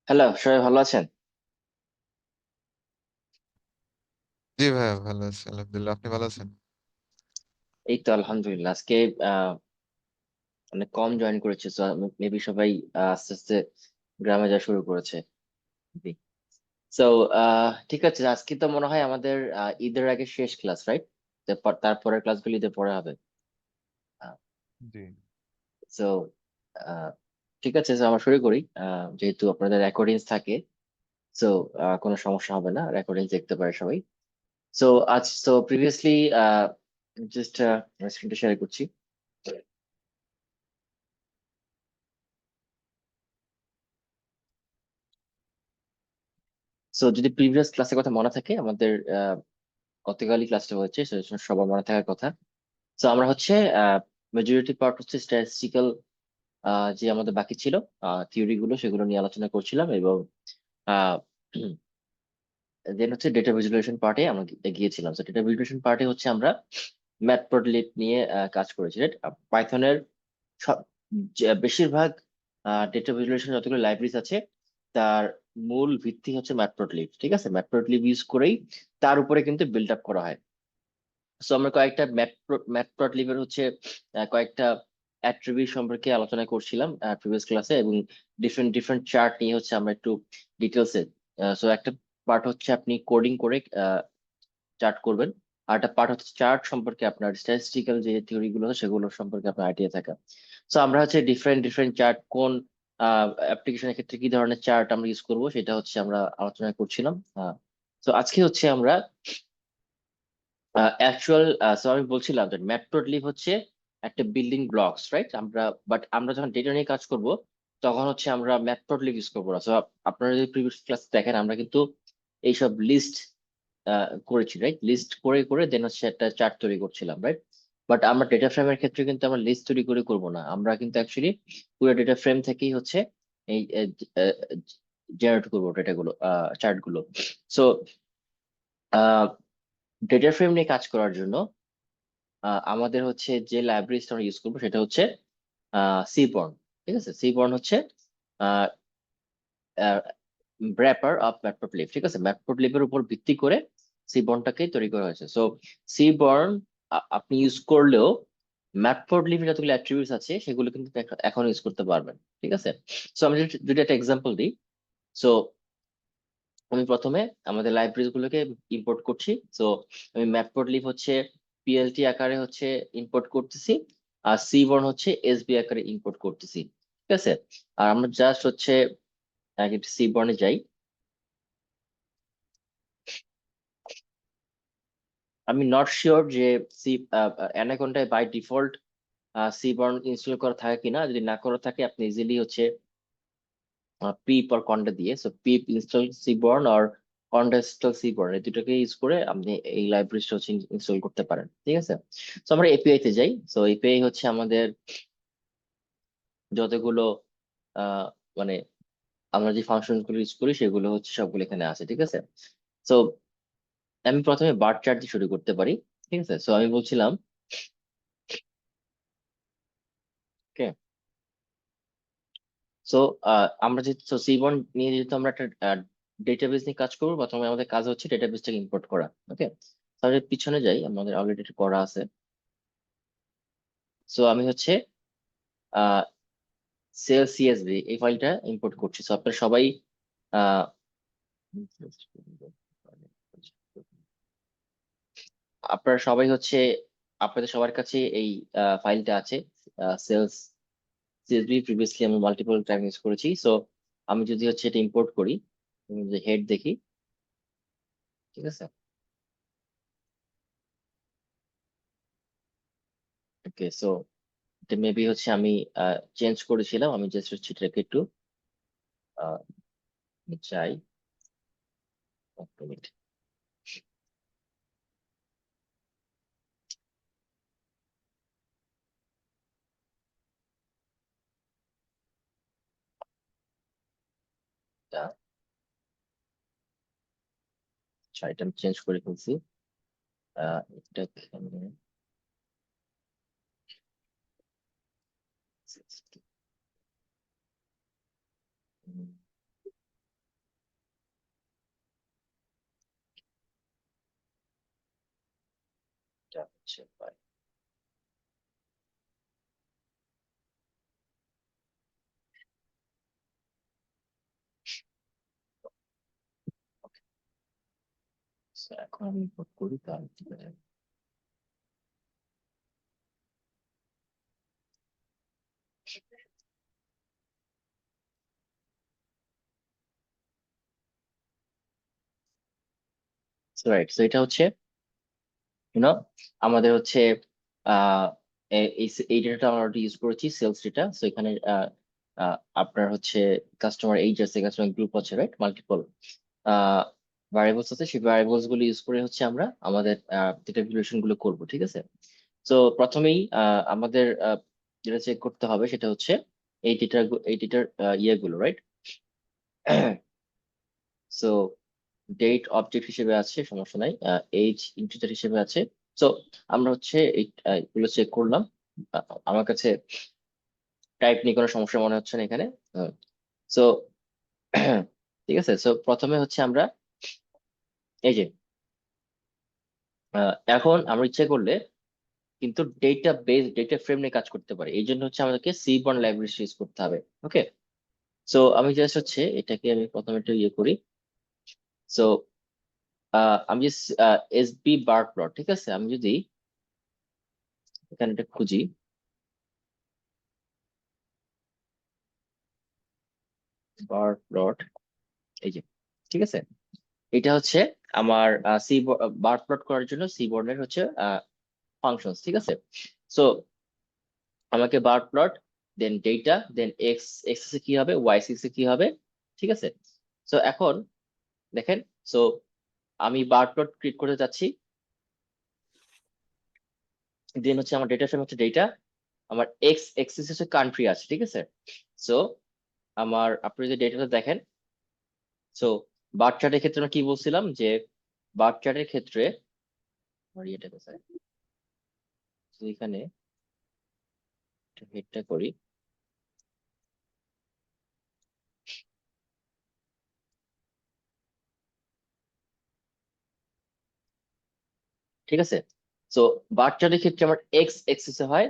Hello, সবাই ভালো আছেন? জি ভাইয়া, ভালো আছি আলহামদুলিল্লাহ। আপনি ভালো আছেন? এই তো আলহামদুলিল্লাহ। আজকে আহ অনেক কম জয়েন করেছে, তো মেবি সবাই আস্তে আস্তে গ্রামে যাওয়া শুরু করেছে। তো ঠিক আছে, আজকে তো মনে হয় আমাদের ঈদের আগে শেষ ক্লাস, রাইট? তারপরের ক্লাসগুলো ঈদের পরে হবে। জি। তো ঠিক আছে, তো আমরা শুরু করি। যেহেতু আপনাদের রেকর্ডিংস থাকে, তো কোনো সমস্যা হবে না, রেকর্ডিংস দেখতে পারে সবাই। তো আজ তো প্রিভিয়াসলি জাস্ট স্ক্রিনটা শেয়ার করছি। সো যদি প্রিভিয়াস ক্লাসের কথা মনে থাকে, আমাদের গতকালই ক্লাসটা হচ্ছে, so সবার মনে থাকার কথা। তো আমরা হচ্ছে মেজরিটি পার্ট হচ্ছে স্ট্যাটিস্টিক্যাল, যে আমাদের বাকি ছিল থিওরি গুলো, সেগুলো নিয়ে আলোচনা করছিলাম, এবং দেন হচ্ছে ডেটা ভিজুয়ালাইজেশন পার্টে আমরা গিয়েছিলাম। তো ডেটা ভিজুয়ালাইজেশন পার্টে হচ্ছে আমরা ম্যাটপ্লটলিব নিয়ে কাজ করেছি, রাইট? পাইথনের সব বেশিরভাগ ডেটা ভিজুয়ালাইজেশন যতগুলো লাইব্রেরিজ আছে, তার মূল ভিত্তি হচ্ছে ম্যাটপ্লটলিব। ঠিক আছে, ম্যাটপ্লটলিব ইউজ করেই তার উপরে কিন্তু বিল্ড আপ করা হয়। সো আমরা কয়েকটা ম্যাটপ্লটলিবের হচ্ছে কয়েকটা অ্যাট্রিবিউট সম্পর্কে আলোচনা করছিলাম প্রিভিয়াস ক্লাসে, এবং ডিফারেন্ট ডিফারেন্ট চার্ট নিয়ে হচ্ছে আমরা একটু ডিটেলসে। সো একটা পার্ট হচ্ছে আপনি কোডিং করে চার্ট করবেন, আর একটা পার্ট হচ্ছে চার্ট সম্পর্কে আপনার স্ট্যাটিস্টিক্যাল যে থিওরি গুলো আছে সেগুলো সম্পর্কে আপনার আইডিয়া থাকা। সো আমরা হচ্ছে ডিফারেন্ট ডিফারেন্ট চার্ট, কোন অ্যাপ্লিকেশনের ক্ষেত্রে কি ধরনের চার্ট আমরা ইউজ করব, সেটা হচ্ছে আমরা আলোচনা করছিলাম। তো আজকে হচ্ছে আমরা অ্যাকচুয়াল, সো আমি বলছিলাম যে ম্যাটপ্লটলিব হচ্ছে একটা বিল্ডিং ব্লকস, রাইট? আমরা যখন ডেটা নিয়ে কাজ করব, তখন হচ্ছে আমরা ম্যাটপ্লটলিব ইউজ করবো না। সো আপনারা যদি প্রিভিয়াস ক্লাস দেখেন, আমরা কিন্তু এইসব লিস্ট করেছি, রাইট? লিস্ট করে করে দেন হচ্ছে একটা চার্ট তৈরি করছিলাম, রাইট? বাট আমরা ডেটা ফ্রেমের ক্ষেত্রে কিন্তু আমরা লিস্ট তৈরি করে করব না, আমরা কিন্তু অ্যাকচুয়ালি পুরো ডেটা ফ্রেম থেকেই হচ্ছে এই জেনারেট করবো ডেটাগুলো, চার্ট গুলো। সো ডেটা ফ্রেম নিয়ে কাজ করার জন্য আমাদের হচ্ছে যে লাইব্রেরিটা আমরা ইউজ করবো সেটা হচ্ছে সিবর্ন। ঠিক আছে, সিবর্ন হচ্ছে র্যাপার অফ ম্যাটপ্লটলিব। ঠিক আছে, ম্যাটপ্লটলিবের উপর ভিত্তি করে সিবর্নটাকে তৈরি করা হয়েছে। সো সিবর্ন আপনি ইউজ করলেও ম্যাটপ্লটলিবের যতগুলো অ্যাট্রিবিউটস আছে সেগুলো কিন্তু এখন ইউজ করতে পারবেন। ঠিক আছে, সো আমি যদি একটা এক্সাম্পল দিই। সো আমি প্রথমে আমাদের লাইব্রেরিজ গুলোকে ইম্পোর্ট করছি। তো আমি ম্যাটপ্লটলিব হচ্ছে পিএলটি আকারে হচ্ছে ইম্পোর্ট করতেছি, আর সিবর্ন হচ্ছে এসবি আকারে ইম্পোর্ট করতেছি। ঠিক আছে, আর আমরা জাস্ট হচ্ছে আগে সিবর্নে যাই। আমি নট শিওর যে C অ্যানাকোন্ডায় by default seaborn install করা থাকে কিনা। যদি না করা থাকে, আপনি ইজিলি হচ্ছে পিপ আর কন্ডা দিয়ে, সো পিপ ইনস্টল সিবর্ন আর কন্ডা ইনস্টল সিবর্ন, এই দুটোকে ইউজ করে আপনি এই লাইব্রেরিটা হচ্ছে ইনস্টল করতে পারেন। ঠিক আছে, তো আমরা এপিআই তে যাই। তো এপিআই হচ্ছে আমাদের যতগুলো আহ মানে আমরা যে ফাংশন গুলো ইউজ করি সেগুলো হচ্ছে সবগুলো এখানে আছে। ঠিক আছে, তো আমি প্রথমে বার চার্ট দিয়ে শুরু করতে পারি। ঠিক আছে, তো আমি বলছিলাম, ওকে, সো আমরা যেহেতু সিবন নিয়ে যেহেতু আমরা একটা ডেটাবেস নিয়ে কাজ করবো, প্রথমে আমাদের কাজ হচ্ছে ডেটাবেসটাকে ইম্পোর্ট করা। ওকে, তাহলে পিছনে যাই, আমাদের অলরেডি এটা করা আছে। সো আমি হচ্ছে সেল সিএসভি এই ফাইলটা ইম্পোর্ট করছি। সো আপনারা সবাই আহ আপনারা সবাই হচ্ছে, আপনাদের সবার কাছে এই ফাইলটা আছে, সেলস সিএসভি। প্রিভিয়াসলি আমি মাল্টিপল টাইম ইউজ করেছি। সো আমি যদি হচ্ছে এটা ইম্পোর্ট করি, হেড দেখি। ঠিক আছে, ওকে, সো এটা মেবি হচ্ছে আমি চেঞ্জ করেছিলাম। আমি জাস্ট হচ্ছে এটাকে একটু আহ, চাই, এক মিনিট। আচ্ছা, এটা আমি চেঞ্জ করে ফেলছি। এটা এখানে হচ্ছে by so এখন আমি import করি তাহলে ঠিক আছে রাইট সো এটা হচ্ছে ইউনো আমাদের হচ্ছে আহ এই ডেটাটা আমরা অলরেডি ইউজ করেছি সেলস ডেটা সো এখানে আপনার হচ্ছে কাস্টমার এইজ আছে কাস্টমার গ্রুপ আছে রাইট মাল্টিপল ভ্যারিয়েবলস আছে সেই ভ্যারিয়েবলস গুলো ইউজ করে হচ্ছে আমরা আমাদের ডেটা ভ্যালুয়েশন গুলো করবো ঠিক আছে তো প্রথমেই আমাদের যেটা চেক করতে হবে সেটা হচ্ছে এই ডেটার ইয়েগুলো রাইট সো ডেট অবজেক্ট হিসেবে আছে সমস্যা নাই এজ ইন্টিজার হিসেবে আছে সো আমরা হচ্ছে এগুলো চেক করলাম আমার কাছে টাইপ নিয়ে কোনো সমস্যা মনে হচ্ছে না এখানে সো ঠিক আছে সো প্রথমে হচ্ছে আমরা এই যে এখন আমরা ইচ্ছে করলে কিন্তু ডেটা বেস ডেটা ফ্রেম নিয়ে কাজ করতে পারি এই জন্য হচ্ছে আমাদেরকে সিবর্ন লাইব্রেরি ইউজ করতে হবে ওকে সো আমি জাস্ট হচ্ছে এটাকে আমি প্রথমে একটু ইয়ে করি সো আমি এসবি বার প্লট ঠিক আছে আমি যদি এখানে এটা খুঁজি বার প্লট এই যে ঠিক আছে এটা হচ্ছে আমার সি বার প্লট করার জন্য সি বর্ণের হচ্ছে ফাংশনস ঠিক আছে সো আমাকে বার প্লট দেন ডেটা দেন এক্স এক্স এ কি হবে ওয়াই সিক্স এ কি হবে ঠিক আছে সো এখন দেখেন সো আমি বার প্লট ক্রিয়েট করতে যাচ্ছি দেন হচ্ছে আমার ডেটা ফ্রেম হচ্ছে ডেটা আমার এক্স এক্সিস হচ্ছে কান্ট্রি আছে ঠিক আছে সো আমার আপনি যদি ডেটাটা দেখেন সো বার চার্টের ক্ষেত্রে আমরা কি বলছিলাম যে বার চার্টের ক্ষেত্রে আমার ইয়েটা কোথায় তো এখানে হেডটা করি ঠিক আছে সো বার চার্টের ক্ষেত্রে আমার এক্স এক্সিস এ হয়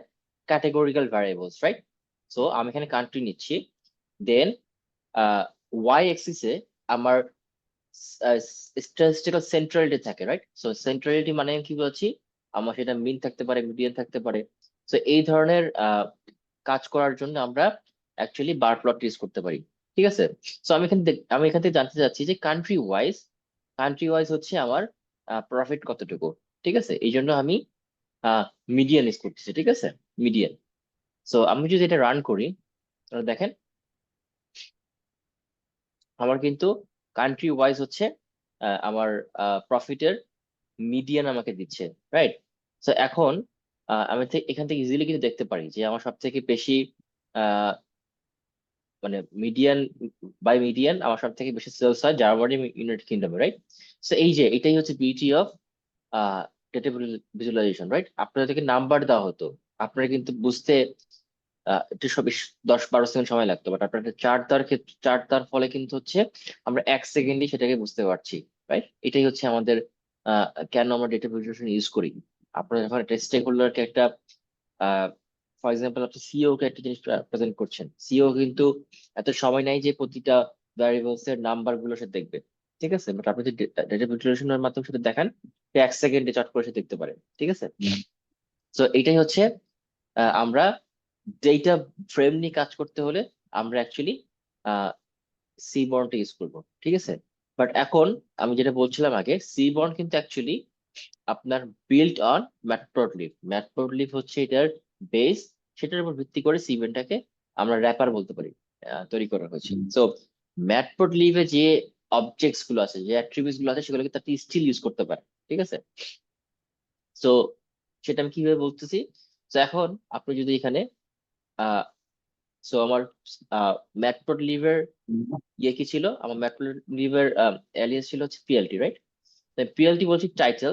ক্যাটেগরিক্যাল ভ্যারিয়েবলস রাইট সো আমি এখানে কান্ট্রি নিচ্ছি দেন ওয়াই এক্সিসে আমার স্ট্যাটিস্টিক্যাল সেন্ট্রালিটি থাকে রাইট সো সেন্ট্রালিটি মানে কি বলছি আমার সেটা মিন থাকতে পারে মিডিয়ান থাকতে পারে সো এই ধরনের কাজ করার জন্য আমরা অ্যাকচুয়ালি বার প্লট ইউজ করতে পারি ঠিক আছে সো আমি এখান থেকে জানতে চাচ্ছি যে কান্ট্রি ওয়াইজ হচ্ছে আমার প্রফিট কতটুকু ঠিক আছে এই জন্য আমি মিডিয়ান ইউজ করতেছি ঠিক আছে মিডিয়ান সো আমি যদি এটা রান করি তাহলে দেখেন আমার কিন্তু কান্ট্রি ওয়াইজ হচ্ছে আমার প্রফিটের মিডিয়ান আমাকে দিচ্ছে রাইট তো এখন আমি এখান থেকে ইজিলি কিন্তু দেখতে পারি যে আমার সব থেকে বেশি আহ, মানে মিডিয়ান আমার সব থেকে বেশি সেলস হয় জার্মানি ইউনাইটেড কিংডমে রাইট তো এই যে এটাই হচ্ছে beauty of data visualisation right আপনার থেকে নাম্বার দেওয়া হতো আপনার কিন্তু বুঝতে একটু 10-12 সেকেন্ড সময় লাগতো বাট আপনার চার্ট দেওয়ার ফলে কিন্তু হচ্ছে আমরা 1 সেকেন্ডে সেটাকে বুঝতে পারছি রাইট এটাই হচ্ছে আমাদের কেন আমরা ডেটা ভিজুয়ালাইজেশন ইউজ করি আপনারা যখন একটা স্টেক হোল্ডারকে একটা ফর এক্সাম্পল আপনি সিইও কে একটা জিনিস প্রেজেন্ট করছেন সিইও কিন্তু এত সময় নাই যে প্রতিটা ভ্যারিয়েবলস এর নাম্বার গুলো সে দেখবে ঠিক আছে বাট আপনি যদি ডেটা ভিজুয়ালাইজেশনের মাধ্যমে সেটা দেখান 1 সেকেন্ডে চট করে সে দেখতে পারে ঠিক আছে তো এটাই হচ্ছে আমরা ডেটা ফ্রেম নিয়ে কাজ করতে হলে আমরা অ্যাকচুয়ালি সি বর্নটা ইউজ করবো ঠিক আছে বাট এখন আমি যেটা বলছিলাম আগে সি বর্ন কিন্তু অ্যাকচুয়ালি আপনার বিল্ড অন ম্যাটপ্লটলিব হচ্ছে এটার বেস সেটার উপর ভিত্তি করে সি বর্নটাকে আমরা র্যাপার বলতে পারি তৈরি করা হয়েছে তো ম্যাটপ্লটলিবে যে অবজেক্টস গুলো আছে যে অ্যাট্রিবিউটস গুলো আছে সেগুলোকে তার স্টিল ইউজ করতে পারে ঠিক আছে তো সেটা আমি কিভাবে বলতেছি তো এখন আপনি যদি এখানে সো আমার ম্যাটপ্লটলিবের ইয়ে কি ছিল আমার ম্যাটপ্লটলিবের অ্যালিয়াস ছিল হচ্ছে পিএলটি রাইট পিএলটি বলছি টাইটেল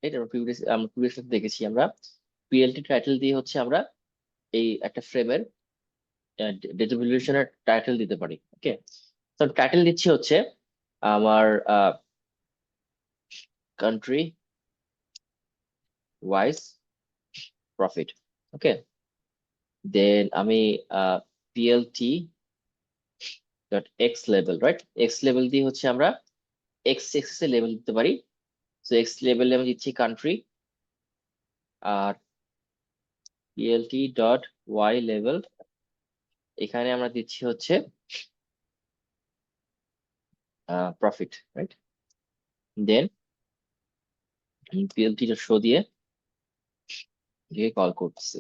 এটা আমরা প্রিভিয়াস দেখেছি আমরা পিএলটি টাইটেল দিয়ে হচ্ছে আমরা এই একটা ফ্রেমের ডেটা ভ্যালুয়েশনের টাইটেল দিতে পারি ওকে তো টাইটেল দিচ্ছি হচ্ছে আমার country wise profit. ওকে, দেন আমি plt dot x level, right? X level দিয়ে হচ্ছে আমরা এক্স এক্সিস এর লেভেল দিতে পারি। তো এক্স লেভেলে আমি দিচ্ছি কান্ট্রি, আর plt ডট ওয়াই লেভেল এখানে আমরা দিচ্ছি হচ্ছে প্রফিট, রাইট? দেন plt ডট শো দিয়ে কল করতেছি,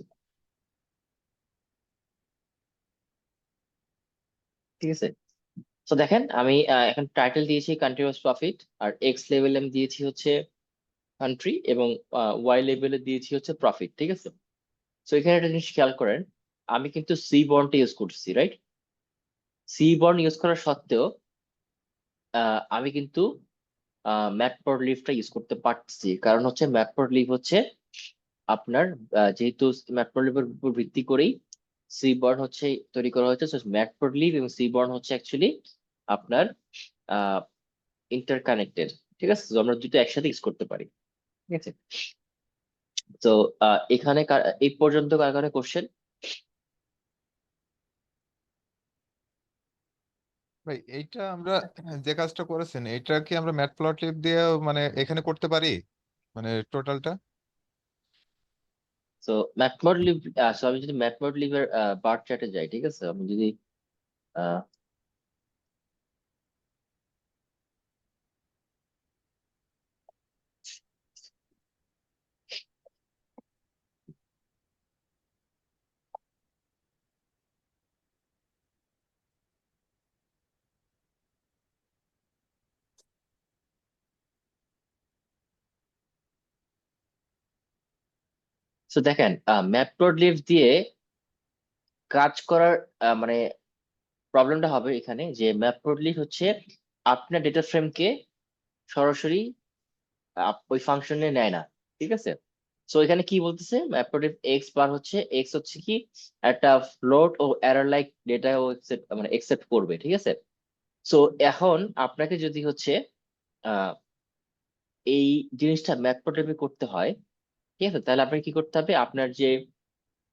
ঠিক আছে? তো দেখেন আমি এখন টাইটেল দিয়েছি কান্ট্রি ওয়াইজ প্রফিট, আর এক্স লেভেলে আমি দিয়েছি হচ্ছে কান্ট্রি, এবং ওয়াই লেভেলে দিয়েছি হচ্ছে প্রফিট, ঠিক আছে? তো এখানে একটা জিনিস খেয়াল করেন, আমি কিন্তু সি বন্ডটা ইউজ করছি, রাইট? সি বন্ড ইউজ করা সত্ত্বেও আমি কিন্তু ম্যাটপ্লটলিবটা ইউজ করতে পারছি, কারণ হচ্ছে ম্যাটপ্লটলিব হচ্ছে আপনার যেহেতু ম্যাটপ্লটলিবের উপর ভিত্তি করেই সি বর্ন হচ্ছে তৈরি করা হয়েছে। ম্যাটপ্লটলিব এবং সি বর্ন হচ্ছে অ্যাকচুয়ালি আপনার ইন্টারকানেক্টেড, ঠিক আছে? তো আমরা দুটো একসাথে ইউজ করতে পারি, ঠিক আছে? তো এখানে এই পর্যন্ত কার কার কোশ্চেন? ভাই এইটা আমরা যে কাজটা করেছেন এটা কি আমরা ম্যাটপ্লটলিব দিয়ে মানে এখানে করতে পারি, মানে টোটালটা? তো ম্যাটপ্লটলিব, আমি যদি ম্যাটপ্লটলিবের বার চার্টে যাই, ঠিক আছে? আমি যদি তো দেখেন ম্যাটপ্লটলিব দিয়ে কাজ করার মানে প্রবলেমটা হবে এখানে যে ম্যাটপ্লটলিব হচ্ছে আপনার ডেটা ফ্রেমকে সরাসরি ওই ফাংশনে নেয় না, ঠিক আছে? সো এখানে কি বলতেছে, ম্যাটপ্লটলিব এক্স বার হচ্ছে এক্স হচ্ছে কি একটা ফ্লোট ও এরর লাইক ডেটা ও মানে একসেপ্ট করবে, ঠিক আছে? সো এখন আপনাকে যদি হচ্ছে আহ এই জিনিসটা ম্যাটপ্লটলিবে করতে হয়, ঠিক আছে, তাহলে আপনাকে কি করতে হবে, আপনার যে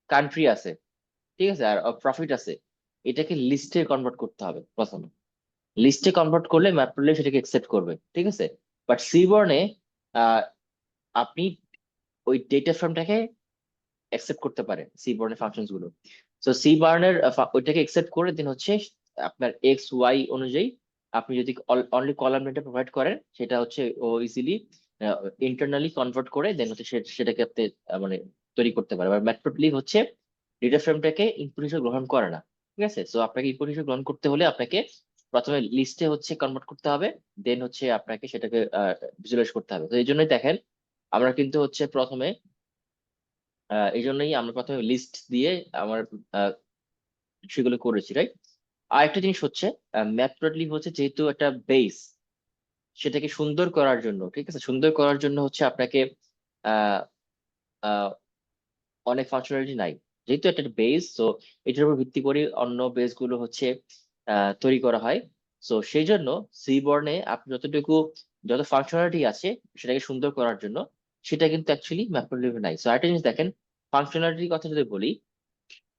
কান্ট্রি আছে, ঠিক আছে, আর প্রফিট আছে, এটাকে লিস্টে কনভার্ট করতে হবে প্রথমে। লিস্টে কনভার্ট করলে ম্যাটপ্লটলিব সেটাকে একসেপ্ট করবে, ঠিক আছে? বাট সিবর্নে আপনি ওই ডেটা ফ্রেমটাকে অ্যাকসেপ্ট করতে পারে সিবর্নের ফাংশনস গুলো। তো সিবর্নের ওইটাকে অ্যাকসেপ্ট করে দেন হচ্ছে আপনার এক্স ওয়াই অনুযায়ী আপনি যদি অনলি কলাম ডেটা প্রোভাইড করেন, সেটা হচ্ছে ও ইজিলি ইন্টারনালি কনভার্ট করে দেন হচ্ছে সেটাকে আপনি মানে তৈরি করতে পারে। আর ম্যাটপ্লটলিব হচ্ছে ডেটা ফ্রেমটাকে ইনপুট হিসেবে গ্রহণ করে না, ঠিক আছে? সো আপনাকে ইনপুট হিসেবে গ্রহণ করতে হলে আপনাকে প্রথমে লিস্টে হচ্ছে কনভার্ট করতে হবে, দেন হচ্ছে আপনাকে সেটাকে ভিজুয়ালাইজ করতে হবে। তো এই জন্যই দেখেন আমরা কিন্তু হচ্ছে প্রথমে এই জন্যই আমরা প্রথমে লিস্ট দিয়ে আমার আহ, সেগুলো করেছি, রাইট? আর একটা জিনিস হচ্ছে ম্যাটপ্লটলিব হচ্ছে যেহেতু একটা বেস, সেটাকে সুন্দর করার জন্য, ঠিক আছে, সুন্দর করার জন্য হচ্ছে আপনাকে আহ আহ, অনেক ফাংশনালিটি নাই, যেহেতু একটা বেস, তো এটার উপর ভিত্তি করে অন্য বেস গুলো হচ্ছে তৈরি করা হয়। তো সেই জন্য সি বর্নে আপনি যত ফাংশনালিটি আছে সেটাকে সুন্দর করার জন্য, সেটা কিন্তু অ্যাকচুয়ালি ম্যাটপ্লটলিবে নাই। তো আরেকটা জিনিস দেখেন, ফাংশনালিটির কথা যদি বলি,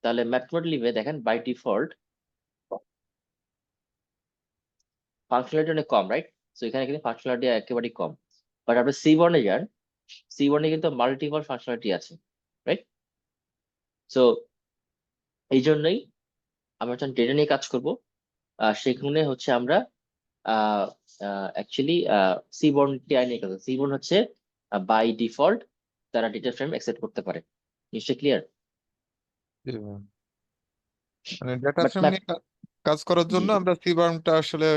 তাহলে ম্যাটপ্লটলিবে দেখেন বাই ডিফল্ট ফাংশনালিটি অনেক কম, রাইট? তো এখানে কিন্তু ফাংশনালিটি একেবারেই কম। বাট আপনি সি বর্নে যান, সি বর্নে কিন্তু মাল্টিপল ফাংশনালিটি আছে, রাইট? সো এই জন্যই আমরা যখন ডেটা নিয়ে কাজ করব, সেখানে হচ্ছে আমরা অ্যাকচুয়ালি সি বর্নটি নিয়ে কাজ, সি বর্ন হচ্ছে বাই ডিফল্ট তারা ডেটা ফ্রেম অ্যাকসেপ্ট করতে পারে। নিশ্চয়ই ক্লিয়ার? জি ভাই। মানে ডেটা বাট ফ্রেম নিয়ে কাজ করার জি জন্য জি, আমরা সিবার্মটা আসলে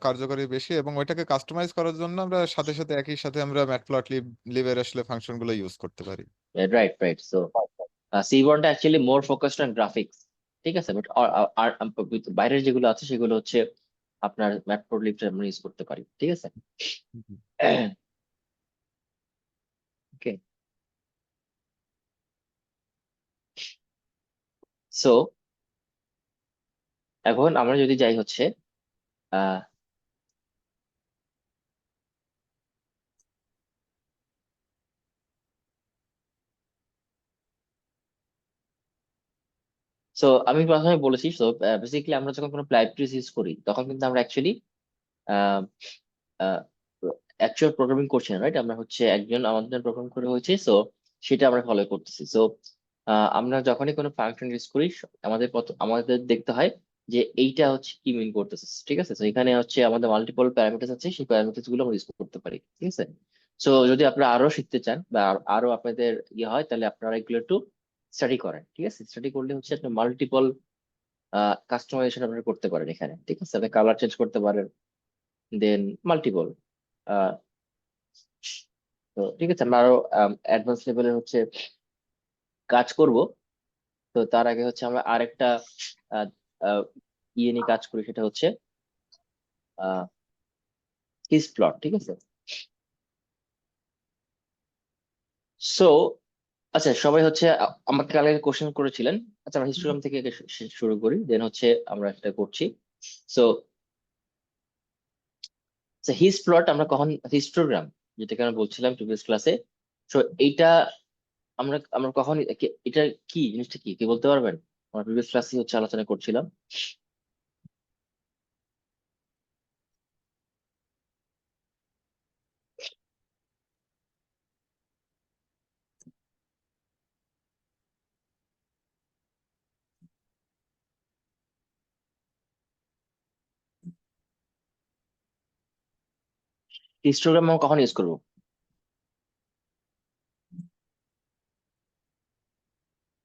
কার্যকরী বেশি, এবং ওইটাকে কাস্টমাইজ করার জন্য আমরা সাথে সাথে একই সাথে আমরা ম্যাটপ্লটলিব লিবের আসলে ফাংশন গুলো ইউজ করতে পারি। Right right. সো সি বর্নটা actually more focused on graphics, ঠিক আছে? বাট আর বাইরের যেগুলো আছে সেগুলো হচ্ছে আপনার ম্যাটপ্লটলিব আমরা ইউজ করতে পারি, ঠিক আছে? হুম। ওকে, সো এখন আমরা যদি যাই হচ্ছে আহ সো আমি প্রথমে বলেছি, সো বেসিক্যালি আমরা যখন কোনো লাইব্রেরিজ ইউজ করি তখন কিন্তু আমরা অ্যাকচুয়ালি অ্যাকচুয়াল প্রোগ্রামিং করছি না, রাইট? আমরা হচ্ছে একজন আমাদের প্রোগ্রাম করে হয়েছে, সো সেটা আমরা ফলো করতেছি। সো আমরা যখনই কোনো ফাংশন ইউজ করি আমাদের দেখতে হয় যে এইটা হচ্ছে কি মিন করতেছে, ঠিক আছে? তো এখানে হচ্ছে আমাদের মাল্টিপল প্যারামিটার আছে, সেই প্যারামিটার গুলো আমরা ইউজ করতে পারি, ঠিক আছে? সো যদি আপনারা আরো শিখতে চান বা আরো আপনাদের ইয়ে হয়, তাহলে আপনারা এগুলো একটু স্টাডি করেন, ঠিক আছে? স্টাডি করলে হচ্ছে আপনি মাল্টিপল কাস্টমাইজেশন আপনারা করতে পারেন এখানে, ঠিক আছে? আপনি কালার চেঞ্জ করতে পারেন, দেন মাল্টিপল। তো ঠিক আছে, আমরা আরো অ্যাডভান্স লেভেলের হচ্ছে কাজ করব। তো তার আগে হচ্ছে আমরা আরেকটা আহ, আহ, ইয়ে নিয়ে কাজ করি, সেটা হচ্ছে হিস প্লট, ঠিক আছে? সো আচ্ছা, সবাই হচ্ছে আমাকে কালকে কোশ্চেন করেছিলেন। আচ্ছা, আমরা হিস্টোগ্রাম থেকে আগে শুরু করি, দেন হচ্ছে আমরা এটা করছি। সো হিস প্লট আমরা কখন, হিস্টোগ্রাম যেটাকে আমরা বলছিলাম প্রিভিয়াস ক্লাসে, সো এইটা আমরা আমরা কখন এটা কি জিনিসটা কি কি বলতে পারবেন? আমরা প্রিভিয়াস ক্লাসে হচ্ছে আলোচনা করছিলাম। হিস্টোগ্রাম আমরা কখন ইউজ করবো?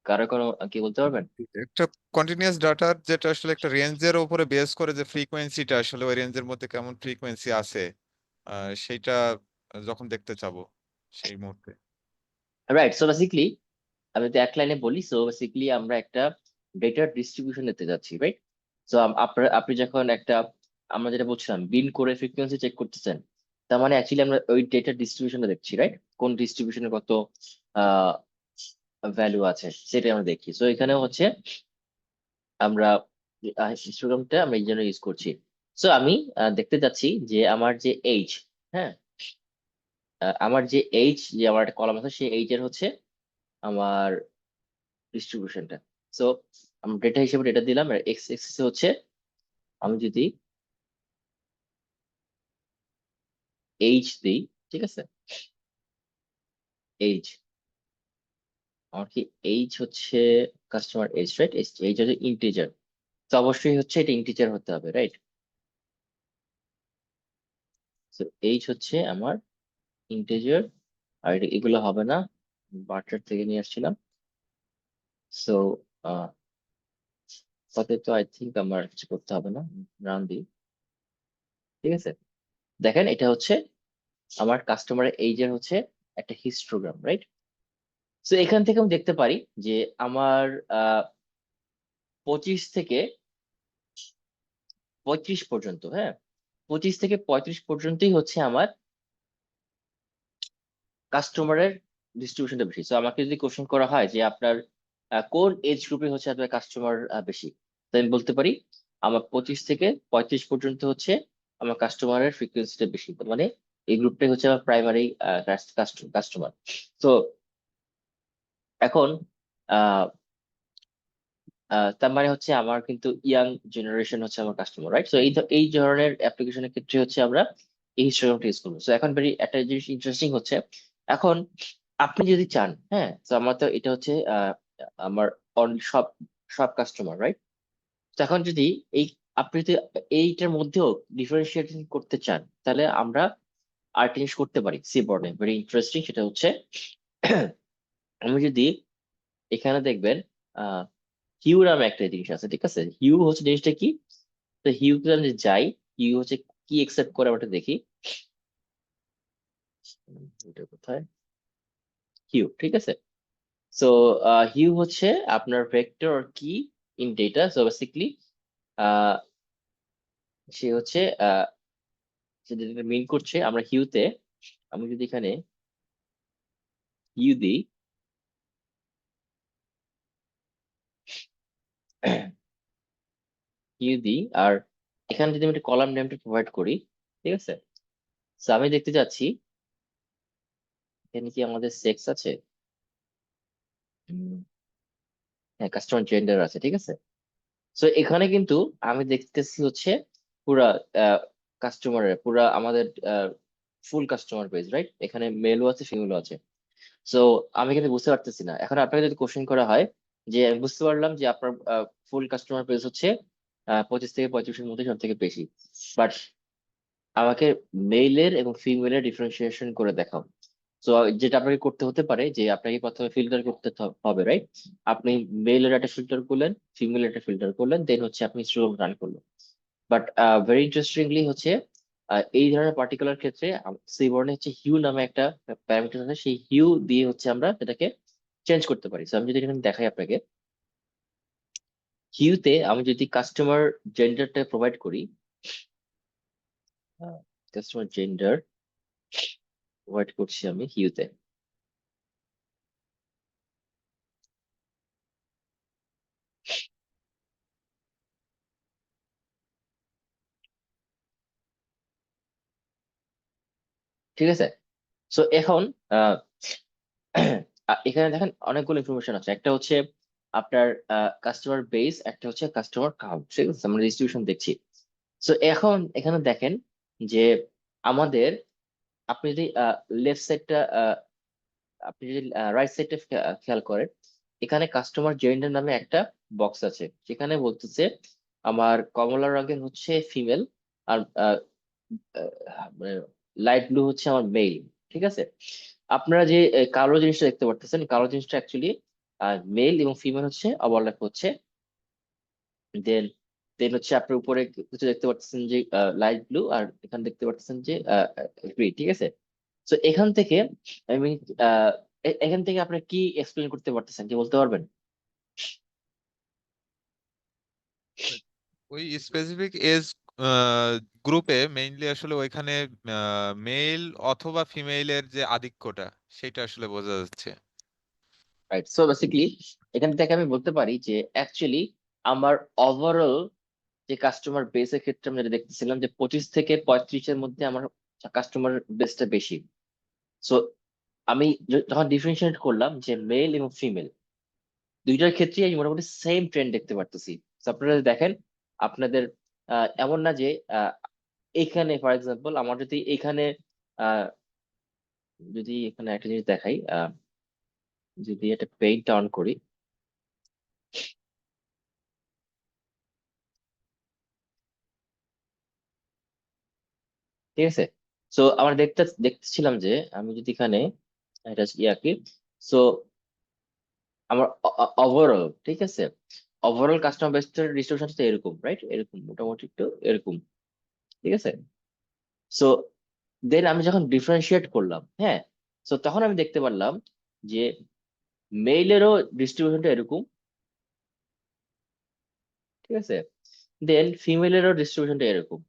কারো কোনো কি বলতে পারবেন? একটা কন্টিনিউয়াস ডাটার যেটা আসলে একটা রেঞ্জের উপরে বেস করে, যে ফ্রিকোয়েন্সিটা আসলে ওই রেঞ্জের মধ্যে কেমন ফ্রিকোয়েন্সি আছে, সেইটা যখন দেখতে চাবো সেই মুহূর্তে। রাইট, সো বেসিক্যালি আমি তো এক লাইনে বলি, সো বেসিক্যালি আমরা একটা ডেটার ডিস্ট্রিবিউশন নিতে যাচ্ছি, রাইট? সো আপনি যখন একটা, আমরা যেটা বলছিলাম বিন করে ফ্রিকোয়েন্সি চেক করতেছেন, তার মানে অ্যাকচুয়ালি আমরা ওই ডেটার ডিস্ট্রিবিউশনটা দেখছি, রাইট? কোন ডিস্ট্রিবিউশনে কত আহ ভ্যালু আছে সেটা আমরা দেখি। সো এখানে হচ্ছে আমরা হিস্টোগ্রামটা আমরা এই জন্য ইউজ করছি। সো আমি দেখতে যাচ্ছি যে আমার যে এইজ, হ্যাঁ, আমার যে এইজ, যে আমার একটা কলাম আছে, সেই এইজ এর হচ্ছে আমার ডিস্ট্রিবিউশনটা। সো আমি ডেটা হিসেবে ডেটা দিলাম, আর এক্স এক্সিস হচ্ছে আমি যদি এইজ দিই, ঠিক আছে? এইজ, আমার কি এইজ হচ্ছে কাস্টমার এইজ, রাইট? এইজ হচ্ছে ইন্টিজার, তো অবশ্যই হচ্ছে এটা ইন্টিজার হতে হবে, রাইট? তো এইজ হচ্ছে আমার ইন্টিজার, আর এগুলো হবে না, বার্টার থেকে নিয়ে আসছিলাম। সো তাতে তো আই থিঙ্ক আমার কিছু করতে হবে না, রান দিই, ঠিক আছে? দেখেন এটা হচ্ছে আমার কাস্টমারের এইজের হচ্ছে একটা হিস্টোগ্রাম, রাইট? তো এখান থেকে আমি দেখতে পারি যে আমার 25 থেকে 35 পর্যন্ত, হ্যাঁ, 25 থেকে 35 পর্যন্তই হচ্ছে আমার কাস্টমারের ডিস্ট্রিবিউশনটা বেশি। তো আমাকে যদি কোশ্চেন করা হয় যে আপনার কোন এজ গ্রুপে হচ্ছে আপনার কাস্টমার বেশি, তো আমি বলতে পারি আমার 25 থেকে 35 পর্যন্ত হচ্ছে আমার কাস্টমারের ফ্রিকোয়েন্সিটা বেশি, তার মানে এই গ্রুপটাই হচ্ছে আমার প্রাইমারি কাস্টমার। তো এখন আহ তার মানে হচ্ছে আমার কিন্তু ইয়াং জেনারেশন হচ্ছে আমার কাস্টমার, রাইট? তো এই ধরনের অ্যাপ্লিকেশনের ক্ষেত্রে হচ্ছে আমরা এই হিস্টোগ্রামটা ইউজ করবো। তো এখন একটা জিনিস ইন্টারেস্টিং হচ্ছে, এখন আপনি যদি চান, হ্যাঁ, তো আমার তো এটা হচ্ছে আমার সব সব কাস্টমার, রাইট? তো এখন যদি এই আপনি যদি এইটার মধ্যেও ডিফারেন্সিয়েশন করতে চান, তাহলে আমরা আরেকটা জিনিস করতে পারি সিবর্নে, ভেরি ইন্টারেস্টিং, সেটা হচ্ছে আমি যদি এখানে দেখবেন হিউ নামে একটা জিনিস আছে, ঠিক আছে? হিউ হচ্ছে জিনিসটা কি, তো হিউতে আমি যদি যাই, হিউ হচ্ছে কি একসেপ্ট করে আমরা একটু দেখি। এটা কোথায়? হিউ, ঠিক আছে? সো হিউ হচ্ছে আপনার ভেক্টর কি ইন ডেটা। সো বেসিকলি সে হচ্ছে সে যেটা মিন করছে আমরা হিউতে, আমি যদি এখানে হিউ দিই, হিউ দিই, আর এখানে যদি আমি একটা কলাম নেমটা প্রোভাইড করি, ঠিক আছে? তো আমি দেখতে যাচ্ছি এখানে কি আমাদের সেক্স আছে? উম, হ্যাঁ, কাস্টমার জেন্ডার আছে, ঠিক আছে। সো এখানে কিন্তু আমি দেখতেছি হচ্ছে পুরা কাস্টমারের পুরা আমাদের ফুল কাস্টমার বেস, রাইট? এখানে মেলও আছে, ফিমেলও আছে। সো আমি কিন্তু বুঝতে পারতেছি না। এখন আপনাকে যদি কোশ্চেন করা হয় যে আমি বুঝতে পারলাম যে আপনার ফুল কাস্টমার বেস হচ্ছে 25 থেকে 35-এর মধ্যে সব থেকে বেশি, বাট আমাকে মেইলের এবং ফিমেলের ডিফারেন্সিয়েশন করে দেখাও। তো যেটা আপনাকে করতে হতে পারে যে আপনাকে প্রথমে ফিল্টার করতে হবে, রাইট? আপনি মেইলের একটা ফিল্টার করলেন, ফিমেলের একটা ফিল্টার করলেন, দেন হচ্ছে আপনি স্ট্রোক রান করলেন। বাট ভেরি ইন্টারেস্টিংলি হচ্ছে এই ধরনের পার্টিকুলার ক্ষেত্রে সিবর্নে হচ্ছে হিউ নামে একটা প্যারামিটার আছে, সেই হিউ দিয়ে হচ্ছে আমরা সেটাকে চেঞ্জ করতে পারি। তো আমি যদি এখানে দেখাই আপনাকে, হিউতে আমি যদি কাস্টমার জেন্ডারটা প্রোভাইড করি, কাস্টমার জেন্ডার প্রোভাইড করছি আমি হিউতে। ঠিক আছে। সো এখন আহ, এখানে দেখেন অনেকগুলো ইনফরমেশন আছে। একটা হচ্ছে আপনার কাস্টমার বেস, একটা হচ্ছে কাস্টমার কাউন্ট, ঠিক আছে, আমরা ডিস্ট্রিবিউশন দেখছি। সো এখন এখানে দেখেন যে আমাদের, আপনি যদি লেফট সাইডটা, আপনি যদি রাইট সাইডটা খেয়াল করেন, এখানে কাস্টমার জেন্ডার নামে একটা বক্স আছে, যেখানে বলতেছে আমার কমলা রঙের হচ্ছে ফিমেল, আর লাইট ব্লু হচ্ছে আমার মেল, ঠিক আছে। আপনারা যে কালো জিনিসটা দেখতে পারতেছেন, কালো জিনিসটা অ্যাকচুয়ালি মেল এবং ফিমেল হচ্ছে ওভারল্যাপ হচ্ছে। দেন দেন হচ্ছে আপনার উপরে কিছু দেখতে পাচ্ছেন যে লাইট ব্লু, আর এখানে দেখতে পাচ্ছেন যে গ্রিন, ঠিক আছে। তো এখান থেকে আই মিন এখান থেকে আপনি কি এক্সপ্লেন করতে পারতেছেন, কি বলতে পারবেন? ওই স্পেসিফিক এজ গ্রুপে মেইনলি আসলে ওইখানে মেল অথবা ফিমেলের যে আধিক্যটা সেটা আসলে বোঝা যাচ্ছে। রাইট। সো বেসিক্যালি এখান থেকে আমি বলতে পারি যে অ্যাকচুয়ালি আমার ওভারঅল যে কাস্টমার বেসের ক্ষেত্রে আমরা যেটা দেখতেছিলাম যে 25 থেকে 35-এর মধ্যে আমার কাস্টমার বেসটা বেশি। সো আমি যখন ডিফারেন্সিয়েট করলাম যে মেল এবং ফিমেল দুইটার ক্ষেত্রেই আমি মোটামুটি সেম ট্রেন্ড দেখতে পারতেছি। So আপনারা যদি দেখেন, আপনাদের এমন না যে এখানে ফর এক্সাম্পল আমার যদি এখানে আহ, যদি এখানে একটা জিনিস দেখাই, যদি একটা পেইন্ট অন করি, ঠিক আছে। সো আমরা দেখতেছিলাম যে আমি যদি এখানে এটা ইয়াকে, সো আমার ওভারঅল, ঠিক আছে, ওভারঅল কাস্টমার বেস ডিস্ট্রিবিউশন এরকম, রাইট? এরকম মোটামুটি একটু এরকম, ঠিক আছে। সো দেন আমি যখন ডিফারেন্সিয়েট করলাম, হ্যাঁ, সো তখন আমি দেখতে পারলাম যে মেইলেরও ডিস্ট্রিবিউশনটা এরকম, ঠিক আছে। দেন ফিমেলেরও ডিস্ট্রিবিউশনটা এরকম,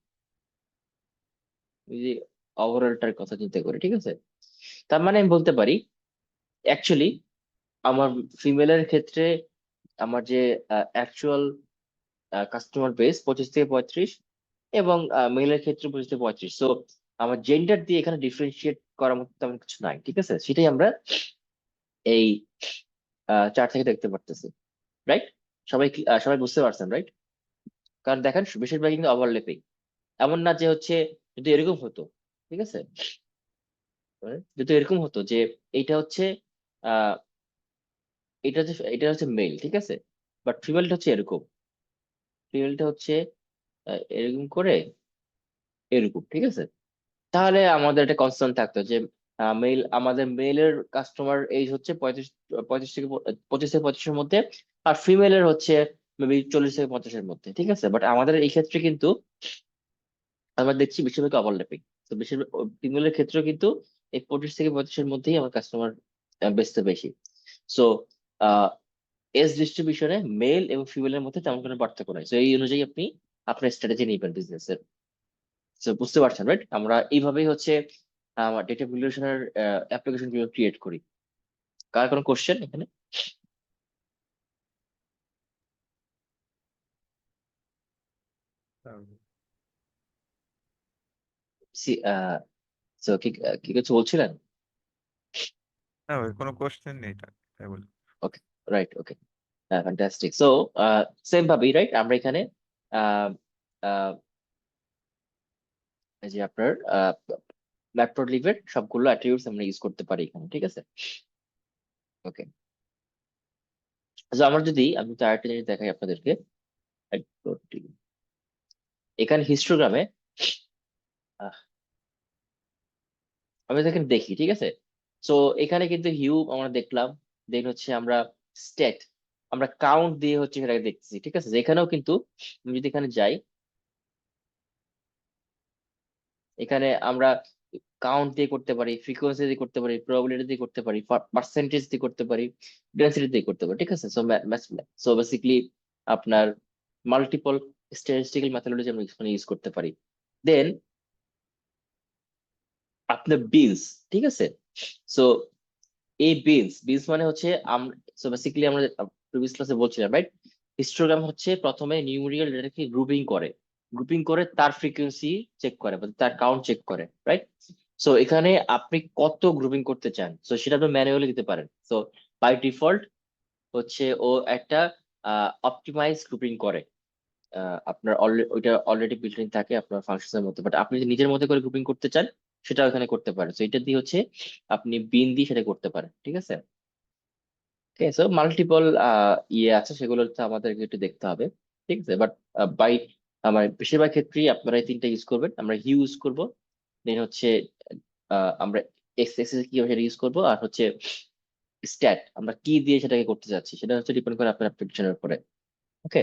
যদি ওভারঅলটার কথা চিন্তা করি, ঠিক আছে। তার মানে আমি বলতে পারি অ্যাকচুয়ালি আমার ফিমেলের ক্ষেত্রে আমার যে অ্যাকচুয়াল কাস্টমার বেস 25 থেকে 35, এবং মেলের ক্ষেত্রে 25 থেকে 35। সো আমার জেন্ডার দিয়ে এখানে ডিফারেন্সিয়েট করার মতো তেমন কিছু নাই, ঠিক আছে। সেটাই আমরা এই চার্ট থেকে দেখতে পারতেছি, রাইট? সবাই বুঝতে পারছেন, রাইট? কারণ দেখেন বেশিরভাগ কিন্তু ওভারল্যাপিং। এমন না যে হচ্ছে, যদি এরকম হতো, ঠিক আছে, যদি এরকম হতো যে এইটা হচ্ছে আহ এটা হচ্ছে মেল, ঠিক আছে, বাট ফিমেলটা হচ্ছে এরকম, ফিমেলটা হচ্ছে এরকম করে এরকম, ঠিক আছে, তাহলে আমাদের একটা কনসার্ন থাকতো যে আমাদের মেলের কাস্টমার এজ হচ্ছে 25 থেকে 25-এর মধ্যে, আর ফিমেলের হচ্ছে মেবি 40 থেকে 50-এর মধ্যে, ঠিক আছে। বাট আমাদের এই ক্ষেত্রে কিন্তু আমরা দেখছি বেশিরভাগ ওভারল্যাপিং। তো বেশিরভাগ ফিমেলের ক্ষেত্রেও কিন্তু এই 25 থেকে 35-এর মধ্যেই আমার কাস্টমার বেসতে বেশি। সো এজ ডিস্ট্রিবিউশনে মেল এবং ফিমেলের মধ্যে তেমন কোনো পার্থক্য নাই। তো এই অনুযায়ী আপনি আপনার স্ট্র্যাটেজি নিবেন বিজনেসের। তো বুঝতে পারছেন, রাইট? আমরা এইভাবেই হচ্ছে ডেটা ভিজুয়ালাইজেশনের অ্যাপ্লিকেশন গুলো ক্রিয়েট করি। কার কোনো কোশ্চেন এখানে? সি তো কি কি কিছু বলছিলেন? না ভাই, কোনো কোশ্চেন নেই, তাই বলি। ওকে, রাইট, ওকে। ফ্যান্টাস্টিক। সো সেম ভাবেই রাইট আমরা এখানে আহ, আহ, এই যে আপনার ম্যাটপ্লটলিবের সবগুলো অ্যাট্রিবিউটস আমরা ইউজ করতে পারি এখানে, ঠিক আছে? ওকে, আমার যদি আমি তো আরেকটা জিনিস দেখাই আপনাদেরকে। Matplotlib। এখানে হিস্টোগ্রামে আমি দেখেন দেখি, ঠিক আছে? সো এখানে কিন্তু হিউ আমরা দেখলাম, দেন হচ্ছে আমরা স্টেট, আমরা কাউন্ট দিয়ে হচ্ছে সেটাকে দেখতেছি, ঠিক আছে? এখানেও কিন্তু আমি যদি এখানে যাই, এখানে আমরা কাউন্ট দিয়ে করতে পারি, ফ্রিকোয়েন্সি দিয়ে করতে পারি, প্রবাবিলিটি দিয়ে করতে পারি, পার্সেন্টেজ দিয়ে করতে পারি, ডেন্সিটি দিয়ে করতে পারি, ঠিক আছে? সো বেসিক্যালি আপনার মাল্টিপল স্ট্যাটিস্টিক্যাল মেথডোলজি আমরা এখানে ইউজ করতে পারি। দেন আপনার বিনস, ঠিক আছে? সো এই বিনস বিনস মানে হচ্ছে সো বেসিক্যালি আমরা প্রিভিয়াস ক্লাসে বলছিলাম রাইট, হিস্টোগ্রাম হচ্ছে প্রথমে নিউমেরিক্যাল ডেটাকে গ্রুপিং করে তার ফ্রিকোয়েন্সি চেক করে বা তার কাউন্ট চেক করে, রাইট? সো এখানে আপনি কত গ্রুপিং করতে চান, সো সেটা আপনি ম্যানুয়ালি দিতে পারেন। সো বাই ডিফল্ট হচ্ছে ও একটা অপটিমাইজ গ্রুপিং করে, আপনার ওইটা অলরেডি বিল্ট ইন থাকে আপনার ফাংশনের মধ্যে, বাট আপনি যদি নিজের মধ্যে করে গ্রুপিং করতে চান সেটা এখানে করতে পারেন। তো এটা দিয়ে হচ্ছে আপনি বিন দিয়ে সেটা করতে পারেন, ঠিক আছে? ঠিক আছে, মাল্টিপল ইয়ে আছে, সেগুলো হচ্ছে আমাদেরকে একটু দেখতে হবে, ঠিক আছে? বাট বাই আমার বেশিরভাগ ক্ষেত্রেই আপনারা এই তিনটা ইউজ করবেন, আমরা হিউ ইউজ করবো, দেন হচ্ছে আমরা এক্স এক্সেস কি সেটা ইউজ করবো, আর হচ্ছে স্ট্যাট আমরা কি দিয়ে সেটাকে করতে যাচ্ছি সেটা হচ্ছে ডিপেন্ড করে আপনার অ্যাপ্লিকেশনের উপরে। ওকে,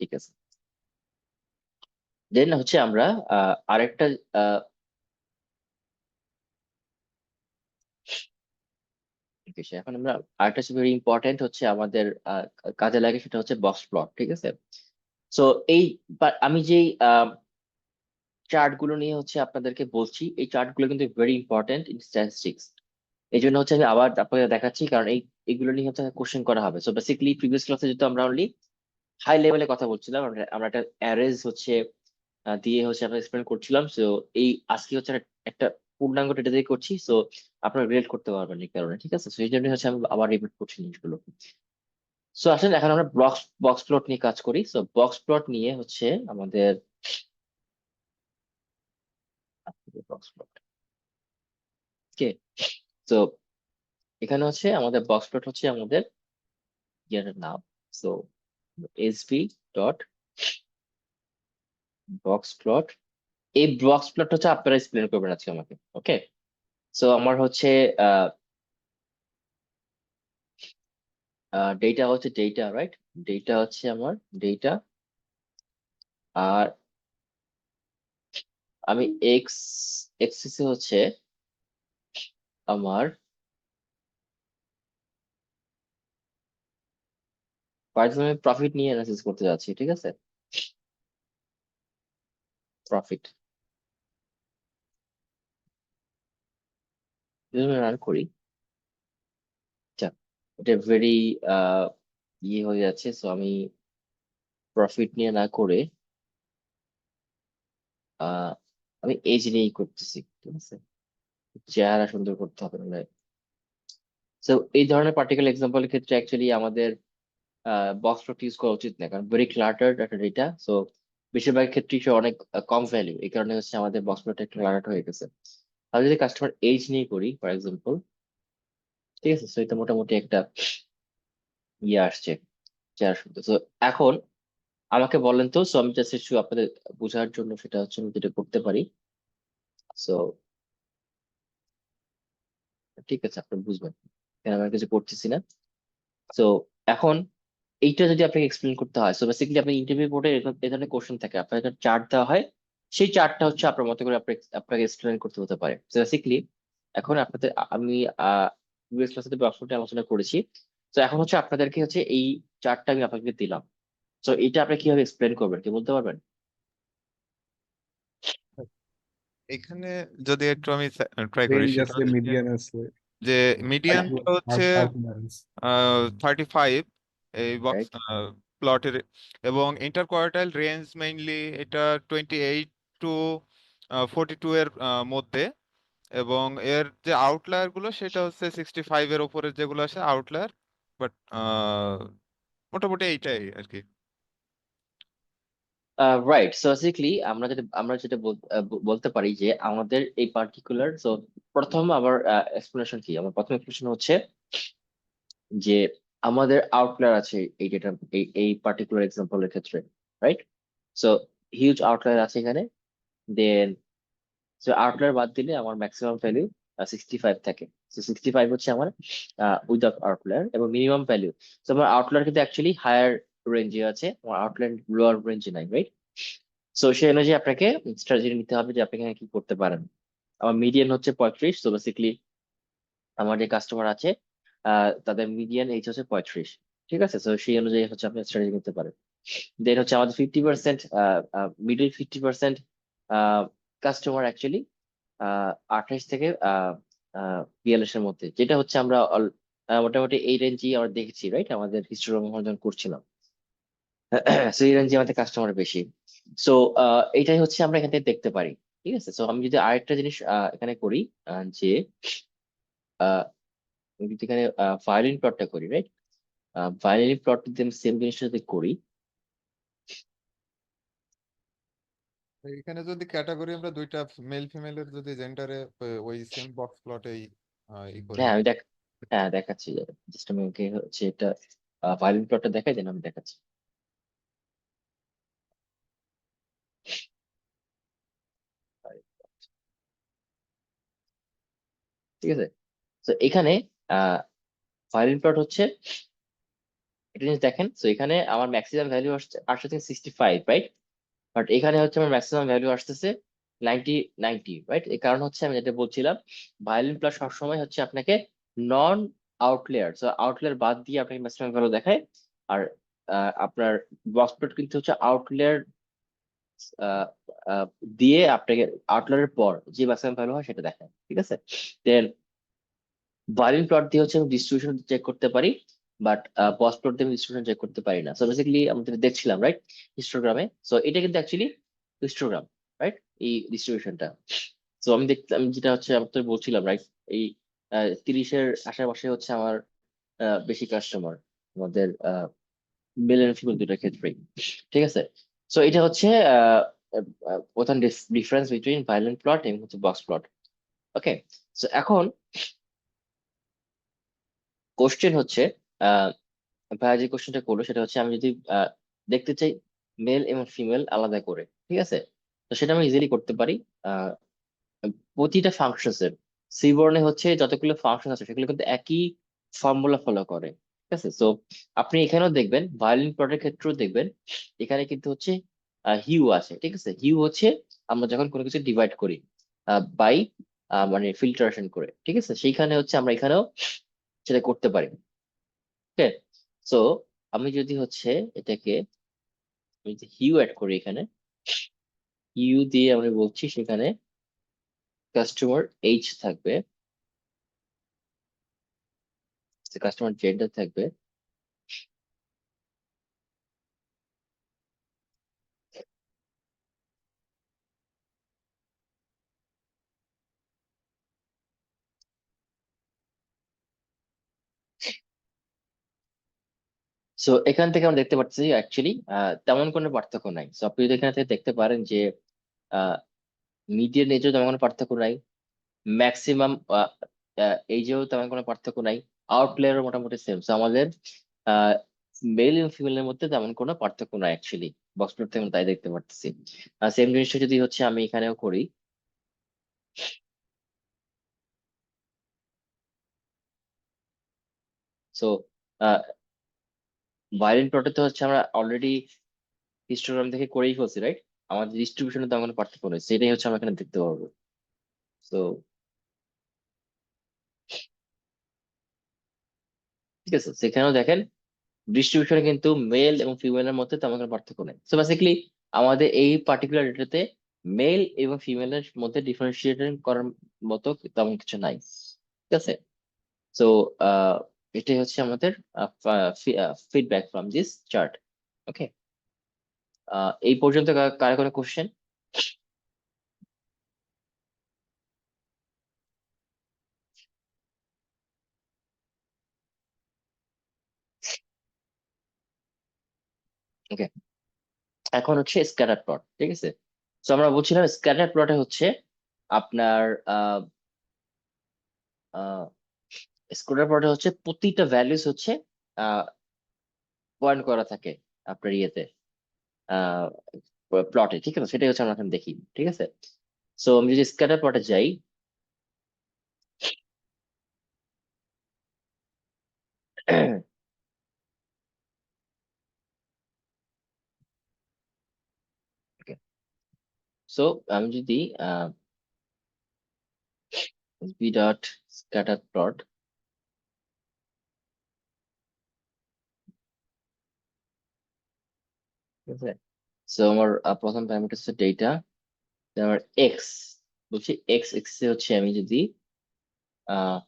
ঠিক আছে। দেন হচ্ছে আমরা আরেকটা বিষয় এখন আমরা আরেকটা ভেরি ইম্পর্টেন্ট হচ্ছে আমাদের কাজে লাগে, সেটা হচ্ছে বক্স প্লট, ঠিক আছে? সো এই আমি যেই চার্ট গুলো নিয়ে হচ্ছে আপনাদেরকে বলছি, এই চার্ট গুলো কিন্তু ভেরি ইম্পর্টেন্ট ইন স্ট্যাটিস্টিক্স। এই জন্য হচ্ছে আমি আবার আপনাকে দেখাচ্ছি, কারণ এইগুলো নিয়ে হচ্ছে কোশ্চেন করা হবে। সো বেসিক্যালি প্রিভিয়াস ক্লাসে যেহেতু আমরা অনলি হাই লেভেলে কথা বলছিলাম, আমরা একটা অ্যারেজ হচ্ছে দিয়ে হচ্ছে আমরা এক্সপ্লেন করছিলাম। সো এই আজকে হচ্ছে একটা পূর্ণাঙ্গ ডেটা দিয়ে করছি, সো আপনারা রিলেট করতে পারবেন এই কারণে, ঠিক আছে? সো এই জন্য হচ্ছে আমি আবার রিপিট করছি জিনিসগুলো। সো আসলে এখন আমরা বক্স বক্স প্লট নিয়ে কাজ করি। সো বক্স প্লট নিয়ে হচ্ছে আমাদের বক্স প্লট, ওকে। তো এখানে হচ্ছে আমাদের বক্স প্লট হচ্ছে আমাদের ইয়ার নাম। So SB dot box plot, এই বক্স প্লট হচ্ছে আপনারা এক্সপ্লেন করবেন আজকে আমাকে, ওকে? সো আমার হচ্ছে ডেটা হচ্ছে ডেটা, রাইট? ডেটা হচ্ছে আমার ডেটা, আর আমি এক্স এক্সিসে হচ্ছে আমার পার্সোনাল প্রফিট নিয়ে অ্যানালাইসিস করতে যাচ্ছি, ঠিক আছে? প্রফিট রান করি, আচ্ছা, এটা ভেরি ইয়ে হয়ে যাচ্ছে। সো আমি প্রফিট নিয়ে না করে আহ আমি এজ নিয়েই করতেছি, ঠিক আছে? চেহারা সুন্দর করতে হবে মানে। তো এই ধরনের পার্টিকুলার এক্সাম্পলের ক্ষেত্রে অ্যাকচুয়ালি আমাদের বক্স প্লট ইউজ করা উচিত না, কারণ ভেরি ক্লাটার্ড একটা ডেটা। সো বেশিরভাগ ক্ষেত্রে সে অনেক কম ভ্যালু, এই কারণে হচ্ছে আমাদের বক্স প্লট একটু ক্লাটার্ড হয়ে গেছে। আমি যদি কাস্টমার এজ নিয়ে করি ফর এক্সাম্পল, ঠিক আছে? সো এটা মোটামুটি একটা ইয়ে আসছে, চেহারা সুন্দর। তো এখন আমাকে বলেন তো, সো আমি জাস্ট একটু আপনাদের বোঝার জন্য সেটা হচ্ছে আমি যেটা করতে পারি। সো ঠিক আছে, আপনি বুঝবেন কেন আমি কিছু করতেছি না। সো এখন এইটা যদি আপনাকে এক্সপ্লেন করতে হয়, সো বেসিক্যালি আপনি ইন্টারভিউ বোর্ডে এই ধরনের কোশ্চেন থাকে, আপনার একটা চার্ট দেওয়া হয়, সেই চার্টটা হচ্ছে আপনার মতো করে আপনাকে এক্সপ্লেন করতে হতে পারে। সো বেসিক্যালি এখন আপনাদের আমি প্রিভিয়াস ক্লাসে ব্যাপারটা আলোচনা করেছি। তো এখন হচ্ছে আপনাদেরকে হচ্ছে এই চার্টটা আমি আপনাকে দিলাম, তো এটা আপনি কিভাবে এক্সপ্লেন করবেন কি বলতে পারবেন? এখানে যদি একটু আমি ট্রাই করি, রেঞ্জ সেটা আছে, হচ্ছে মিডিয়ান আছে, যে তারপর মিডিয়ানটা হচ্ছে পারফরম্যান্স। 35 এই বক্স রাইট, প্লটের, এবং ইন্টার কোয়ার্টাইল রেঞ্জ মেইনলি এটা 28 টু 42 এর মধ্যে, এবং এর যে আউটলায়ার গুলো সেটা হচ্ছে 65 এর উপরে যেগুলো আছে আউটলায়ার, বাট মোটামুটি এইটাই আর কি। রাইট, সো বেসিক্যালি আমরা যেটা বলতে পারি যে আমাদের এই পার্টিকুলার, সো প্রথম আমার এক্সপ্লেনেশন কি, আমার প্রথম এক্সপ্লেনেশন হচ্ছে যে আমাদের আউটলায়ার আছে এই ডেটা, এই পার্টিকুলার এক্সাম্পলের ক্ষেত্রে, রাইট? সো হিউজ আউটলায়ার আছে এখানে। দেন সো আউটলায়ার বাদ দিলে আমার ম্যাক্সিমাম ভ্যালু 65 থাকে। সো 65 হচ্ছে আমার উইদাউট আউটলায়ার, এবং মিনিমাম ভ্যালু, তো আমার আউটলায়ার কিন্তু অ্যাকচুয়ালি হায়ার রেঞ্জে আছে, আমার আউটলায়ার লোয়ার রেঞ্জে নাই, রাইট? সো সেই অনুযায়ী আপনাকে স্ট্র্যাটেজি নিতে হবে যে আপনি এখানে কি করতে পারেন। আমার মিডিয়ান হচ্ছে 35, তো বেসিক্যালি আমার যে কাস্টমার আছে তাদের মিডিয়ান এইজ হচ্ছে 35। ঠিক আছে, তো সেই অনুযায়ী হচ্ছে আপনি স্ট্র্যাটেজি করতে পারেন। দেন হচ্ছে আমাদের 50%, মিডল 50% কাস্টমার অ্যাকচুয়ালি 28 থেকে 42 এর মধ্যে, যেটা হচ্ছে আমরা মোটামুটি এই রেঞ্জই আমরা দেখেছি, রাইট? আমাদের হিস্টোগ্রাম যখন করছিলাম, সো এই রেঞ্জে আমাদের কাস্টমার বেশি। সো এইটাই হচ্ছে আমরা এখান থেকে দেখতে পারি। ঠিক আছে, সো আমি যদি আরেকটা জিনিস এখানে করি, যে আহ, আমি যদি এখানে ভায়োলিন প্লটটা করি, রাইট? ভায়োলিন প্লট যদি আমি সেম জিনিসটা যদি করি, এখানে যদি ক্যাটাগরি আমরা দুইটা মেল ফিমেলের যদি জেন্ডারে ওই সেম বক্স প্লটেই ই করি। হ্যাঁ আমি হ্যাঁ দেখাচ্ছি, জাস্ট আমি ওকে হচ্ছে এটা ভায়োলিন প্লটটা দেখাই, দেন আমি দেখাচ্ছি। ঠিক আছে, তো এখানে ভায়োলিন প্লট হচ্ছে এটা জিনিস দেখেন, তো এখানে আমার ম্যাক্সিমাম ভ্যালু আসছে 65, রাইট? বাট এখানে হচ্ছে আমার ম্যাক্সিমাম ভ্যালু আসতেছে 90, রাইট? এই কারণ হচ্ছে আমি যেটা বলছিলাম, ভায়োলিন প্লাস সবসময় হচ্ছে আপনাকে নন আউটলেয়ার, সো আউটলেয়ার বাদ দিয়ে আপনাকে ম্যাক্সিমাম ভ্যালু দেখায়। আর আপনার বক্স প্লট কিন্তু হচ্ছে আউটলেয়ার দিয়ে আপনাকে আউটলেয়ারের পর যে ম্যাক্সিমাম ভ্যালু হয় সেটা দেখায়। ঠিক আছে, দেন ভায়োলিন প্লট দিয়ে হচ্ছে আমি ডিস্ট্রিবিউশন চেক করতে পারি, বাট বক্স প্লট দিয়ে আমি ডিস্ট্রিবিউশন চেক করতে পারি না। সো বেসিক্যালি আমরা যেটা দেখছিলাম, রাইট, হিস্টোগ্রামে, সো এটা কিন্তু অ্যাকচুয়ালি হিস্টোগ্রাম, রাইট, এই ডিস্ট্রিবিউশনটা। তো আমি দেখতে, আমি যেটা হচ্ছে আপনাদের বলছিলাম, রাইট, এই 30-এর আশেপাশে হচ্ছে আমার বেশি কাস্টমার, আমাদের মেল এন্ড ফিমেল দুটার ক্ষেত্রেই। ঠিক আছে, সো এটা হচ্ছে প্রধান ডিফারেন্স বিটুইন ভায়োলেন্ট প্লট এবং হচ্ছে বক্স প্লট। ওকে, সো এখন কোশ্চেন হচ্ছে, আহ ভাইয়া যে কোশ্চেনটা করলো সেটা হচ্ছে আমি যদি দেখতে চাই মেল এবং ফিমেল আলাদা করে, ঠিক আছে, তো সেটা আমি ইজিলি করতে পারি। আহ, প্রতিটা ফাংশনস এর সি বর্ণে হচ্ছে যতগুলো ফাংশন আছে সেগুলো কিন্তু একই ফর্মুলা ফলো করে। ঠিক আছে, তো আপনি এখানেও দেখবেন, ভায়োলিন প্লটের ক্ষেত্রেও দেখবেন, এখানে কিন্তু হচ্ছে হিউ আছে। ঠিক আছে, হিউ হচ্ছে আমরা যখন কোনো কিছু ডিভাইড করি বাই মানে ফিল্টারেশন করে, ঠিক আছে, সেইখানে হচ্ছে আমরা এখানেও সেটা করতে পারি। ওকে, সো আমি যদি হচ্ছে এটাকে, আমি যদি হিউ অ্যাড করি এখানে, হিউ দিয়ে আমি বলছি সেখানে কাস্টমার এইচ থাকবে, কাস্টমার জেন্ডার থাকবে। সো এখান থেকে আমরা দেখতে পাচ্ছি অ্যাকচুয়ালি তেমন কোনো পার্থক্য নাই। সো আপনি যদি এখান থেকে দেখতে পারেন যে মিডিয়ান এজেও তেমন কোনো পার্থক্য নাই, ম্যাক্সিমাম এইজেও তেমন কোনো পার্থক্য নাই, আউটলেয়ারও মোটামুটি সেম। সো আমাদের মেল এবং ফিমেলের মধ্যে তেমন কোনো পার্থক্য নাই অ্যাকচুয়ালি, বক্স প্লট থেকে আমরা তাই দেখতে পাচ্ছি। সেম জিনিসটা যদি হচ্ছে আমি এখানেও করি, সো ভায়োলিন প্লটে তো হচ্ছে আমরা অলরেডি হিস্টোগ্রাম থেকে করেই ফেলছি, রাইট? আমাদের ডিস্ট্রিবিউশনে তেমন কোনো পার্থক্য নেই, সেটাই হচ্ছে আমরা এখানে দেখতে পারবো। তো ঠিক আছে, সেখানেও দেখেন ডিস্ট্রিবিউশনে কিন্তু মেল এবং ফিমেলের মধ্যে তেমন কোনো পার্থক্য নেই। সো বেসিক্যালি আমাদের এই পার্টিকুলার ডেটাতে মেল এবং ফিমেলের মধ্যে ডিফারেন্সিয়েট করার মতো তেমন কিছু নাই। ঠিক আছে, সো এটাই হচ্ছে আমাদের ফিডব্যাক ফ্রম দিস চার্ট। ওকে, এই পর্যন্ত কার কোনো কোশ্চেন? ওকে, এখন হচ্ছে স্ক্যাটার প্লট, ঠিক আছে। তো আমরা বলছিলাম স্ক্যাটার প্লটে হচ্ছে আপনার স্ক্যাটার প্লটে হচ্ছে প্রতিটা ভ্যালুস হচ্ছে পয়েন্ট করা থাকে আপনার ইয়েতে, আহ প্লটে, ঠিক আছে। সেটাই হচ্ছে আমরা এখন দেখি, ঠিক আছে। সো আমি যদি স্ক্যাটার প্লটে যাই, সো আমি যদি বি ডট স্ক্যাটার প্লট, ঠিক আছে। সো আমার প্রথম প্যারামিটার হচ্ছে ডেটা, আমার এক্স, বলছি এক্স এক্স হচ্ছে আমি যদি আহ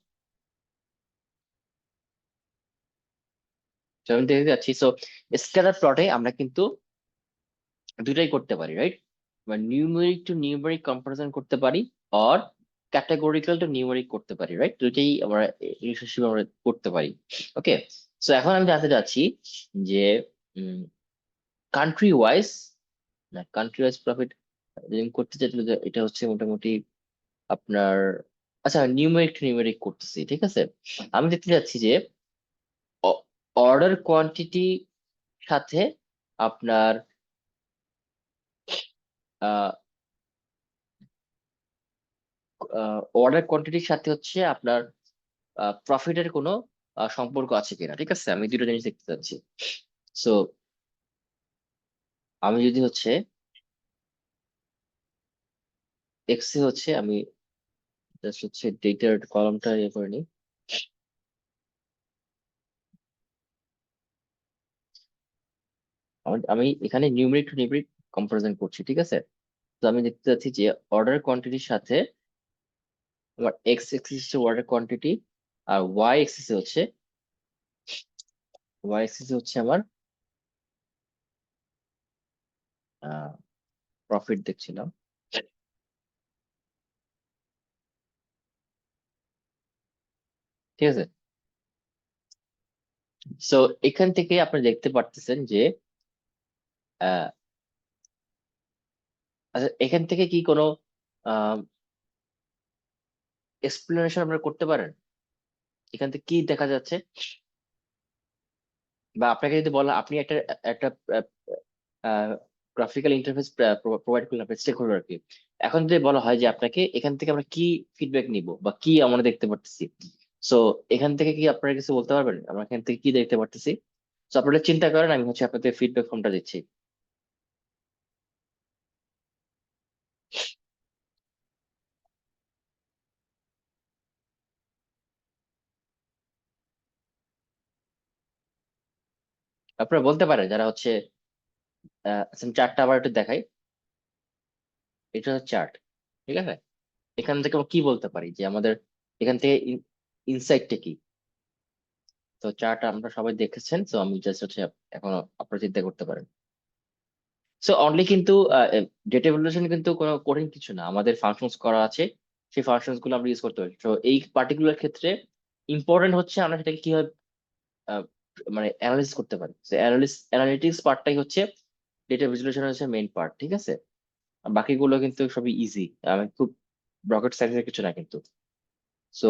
so আমি দেখতে যাচ্ছি। সো স্ক্যাটার প্লটে আমরা কিন্তু দুটাই করতে পারি, রাইট? মানে নিউমেরিক টু নিউমেরিক কম্পারিজন করতে পারি, অর ক্যাটাগরিক্যাল টু নিউমেরিক করতে পারি, রাইট? দুটাই আমরা রিলেশনশিপ আমরা করতে পারি। ওকে, সো এখন আমি জানতে চাচ্ছি যে কান্ট্রি ওয়াইজ, না কান্ট্রি ওয়াইজ প্রফিট যদি আমি করতে চাই তাহলে এটা হচ্ছে মোটামুটি আপনার, আচ্ছা নিউমেরিক টু নিউমেরিক করতেছি, ঠিক আছে। আমি দেখতে চাচ্ছি যে অর্ডার কোয়ান্টিটি সাথে আপনার অর্ডার কোয়ান্টিটির সাথে হচ্ছে আপনার প্রফিটের কোনো সম্পর্ক আছে কিনা, ঠিক আছে। আমি দুটো জিনিস দেখতে চাচ্ছি। সো আমি যদি হচ্ছে এক্স এ হচ্ছে আমি জাস্ট হচ্ছে ডেটার কলমটা ইয়ে করে নিই। আমি এখানে নিউমেরিক টু নিউমেরিক কম্পারিজন করছি, ঠিক আছে। তো আমি দেখতে চাচ্ছি যে অর্ডার কোয়ান্টিটির সাথে আমার এক্স এক্সিস হচ্ছে অর্ডার কোয়ান্টিটি, আর ওয়াই এক্সিস হচ্ছে আমার প্রফিট দেখছিলাম, ঠিক আছে। সো এখান থেকে আপনি দেখতে পারতেছেন যে আহ, আচ্ছা এখান থেকে কি কোনো এক্সপ্লেনেশন আপনারা করতে পারেন? এখান থেকে কি দেখা যাচ্ছে, বা আপনাকে যদি বলা আপনি একটা একটা গ্রাফিক্যাল ইন্টারফেস প্রোভাইড করলেন আপনার স্টেক হোল্ডারকে, এখন যদি বলা হয় যে আপনাকে এখান থেকে আমরা কি ফিডব্যাক নিব বা কি আমরা দেখতে পারতেছি, সো এখান থেকে কি আপনারা কিছু বলতে পারবেন আমরা এখান থেকে কি দেখতে পারতেছি? তো আপনারা চিন্তা করেন, আমি হচ্ছে আপনাদের ফিডব্যাক ফর্মটা দিচ্ছি। আপনারা বলতে পারেন যারা হচ্ছে চার্টটা আবার একটু দেখাই, এটা হচ্ছে চার্ট, ঠিক আছে। এখান থেকে আমরা কি বলতে পারি যে আমাদের এখান থেকে ইনসাইটটা কি? তো চার্ট আমরা সবাই দেখেছেন, তো আমি জাস্ট হচ্ছে এখন আপনারা চিন্তা করতে পারেন। সো অনলি কিন্তু ডেটা ভ্যালুয়েশন কিন্তু কোনো কঠিন কিছু না, আমাদের ফাংশনস করা আছে, সেই ফাংশনস গুলো আমরা ইউজ করতে পারি। তো এই পার্টিকুলার ক্ষেত্রে ইম্পর্টেন্ট হচ্ছে আমরা সেটাকে কিভাবে আহ, মানে অ্যানালাইসিস করতে পারি। অ্যানালিটিক্স পার্টটাই হচ্ছে ডেটা ভিজুয়ালাইজেশন হচ্ছে মেইন পার্ট, ঠিক আছে। আর বাকিগুলো কিন্তু সবই ইজি, আমি খুব রকেট সায়েন্সের কিছু না কিন্তু। সো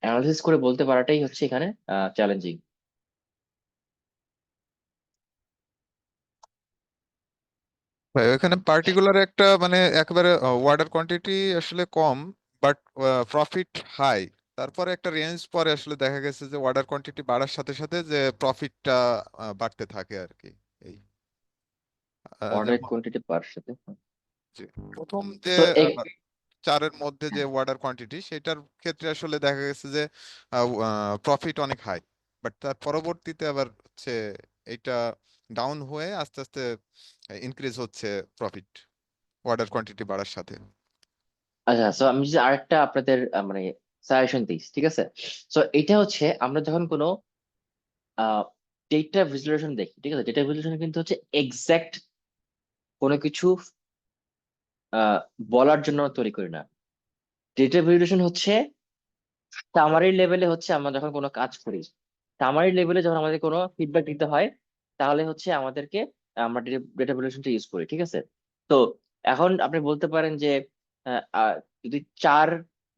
অ্যানালাইসিস করে বলতে পারাটাই হচ্ছে এখানে চ্যালেঞ্জিং। ভাই এখানে পার্টিকুলার একটা মানে একেবারে অর্ডার কোয়ান্টিটি আসলে কম, বাট প্রফিট হাই। তারপরে একটা রেঞ্জ পরে আসলে দেখা গেছে যে অর্ডার কোয়ান্টিটি বাড়ার সাথে সাথে যে প্রফিটটা বাড়তে থাকে আর কি। এই অর্ডার যেমন কোয়ান্টিটি পার সাথে, যে প্রথম যে সো চারের মধ্যে যে অর্ডার কোয়ান্টিটি সেটার ক্ষেত্রে আসলে দেখা গেছে যে প্রফিট অনেক হাই, বাট তার পরবর্তীতে আবার হচ্ছে এইটা ডাউন হয়ে আস্তে আস্তে ইনক্রিজ হচ্ছে প্রফিট অর্ডার কোয়ান্টিটি বাড়ার সাথে। আচ্ছা, সো আমি যদি আরেকটা আপনাদের মানে সাজেশন দিই, ঠিক আছে। সো এটা হচ্ছে আমরা যখন কোনো ডেটা ভিজুয়ালাইজেশন দেখি, ঠিক আছে, ডেটা ভিজুয়ালাইজেশন কিন্তু হচ্ছে এক্সাক্ট কোনো কিছু আহ, বলার জন্য তৈরি করি না। ডেটা ভিজুয়ালাইজেশন হচ্ছে সামারি লেভেলে, হচ্ছে আমরা যখন কোনো কাজ করি সামারি লেভেলে যখন আমাদের কোনো ফিডব্যাক দিতে হয়, তাহলে হচ্ছে আমাদেরকে আমরা ডেটা ভ্যালুয়েশনটা ইউজ করি, ঠিক আছে? তো এখন আপনি বলতে পারেন যে আহ, আহ, যদি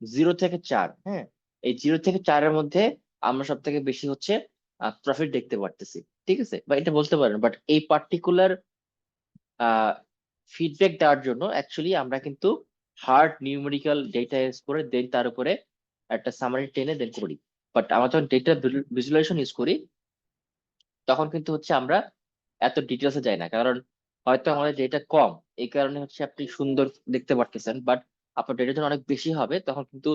0 থেকে 4, হ্যাঁ, এই 0 থেকে 4-এর মধ্যে আমরা সব থেকে বেশি হচ্ছে প্রফিট দেখতে পারতেছি, ঠিক আছে, বা এটা বলতে পারেন। বাট এই পার্টিকুলার ফিডব্যাক দেওয়ার জন্য অ্যাকচুয়ালি আমরা কিন্তু হার্ড নিউমেরিক্যাল ডেটা ইউজ করে দেন তার উপরে একটা সামারি টেনে দেন করি। বাট আমরা যখন ডেটা ভিজুয়ালাইজেশন ইউজ করি তখন কিন্তু হচ্ছে আমরা এত ডিটেলসে যাই না, কারণ হয়তো আমাদের ডেটা কম, এই কারণে হচ্ছে আপনি সুন্দর দেখতে পারতেছেন। বাট আপনার ডেটা যখন অনেক বেশি হবে তখন কিন্তু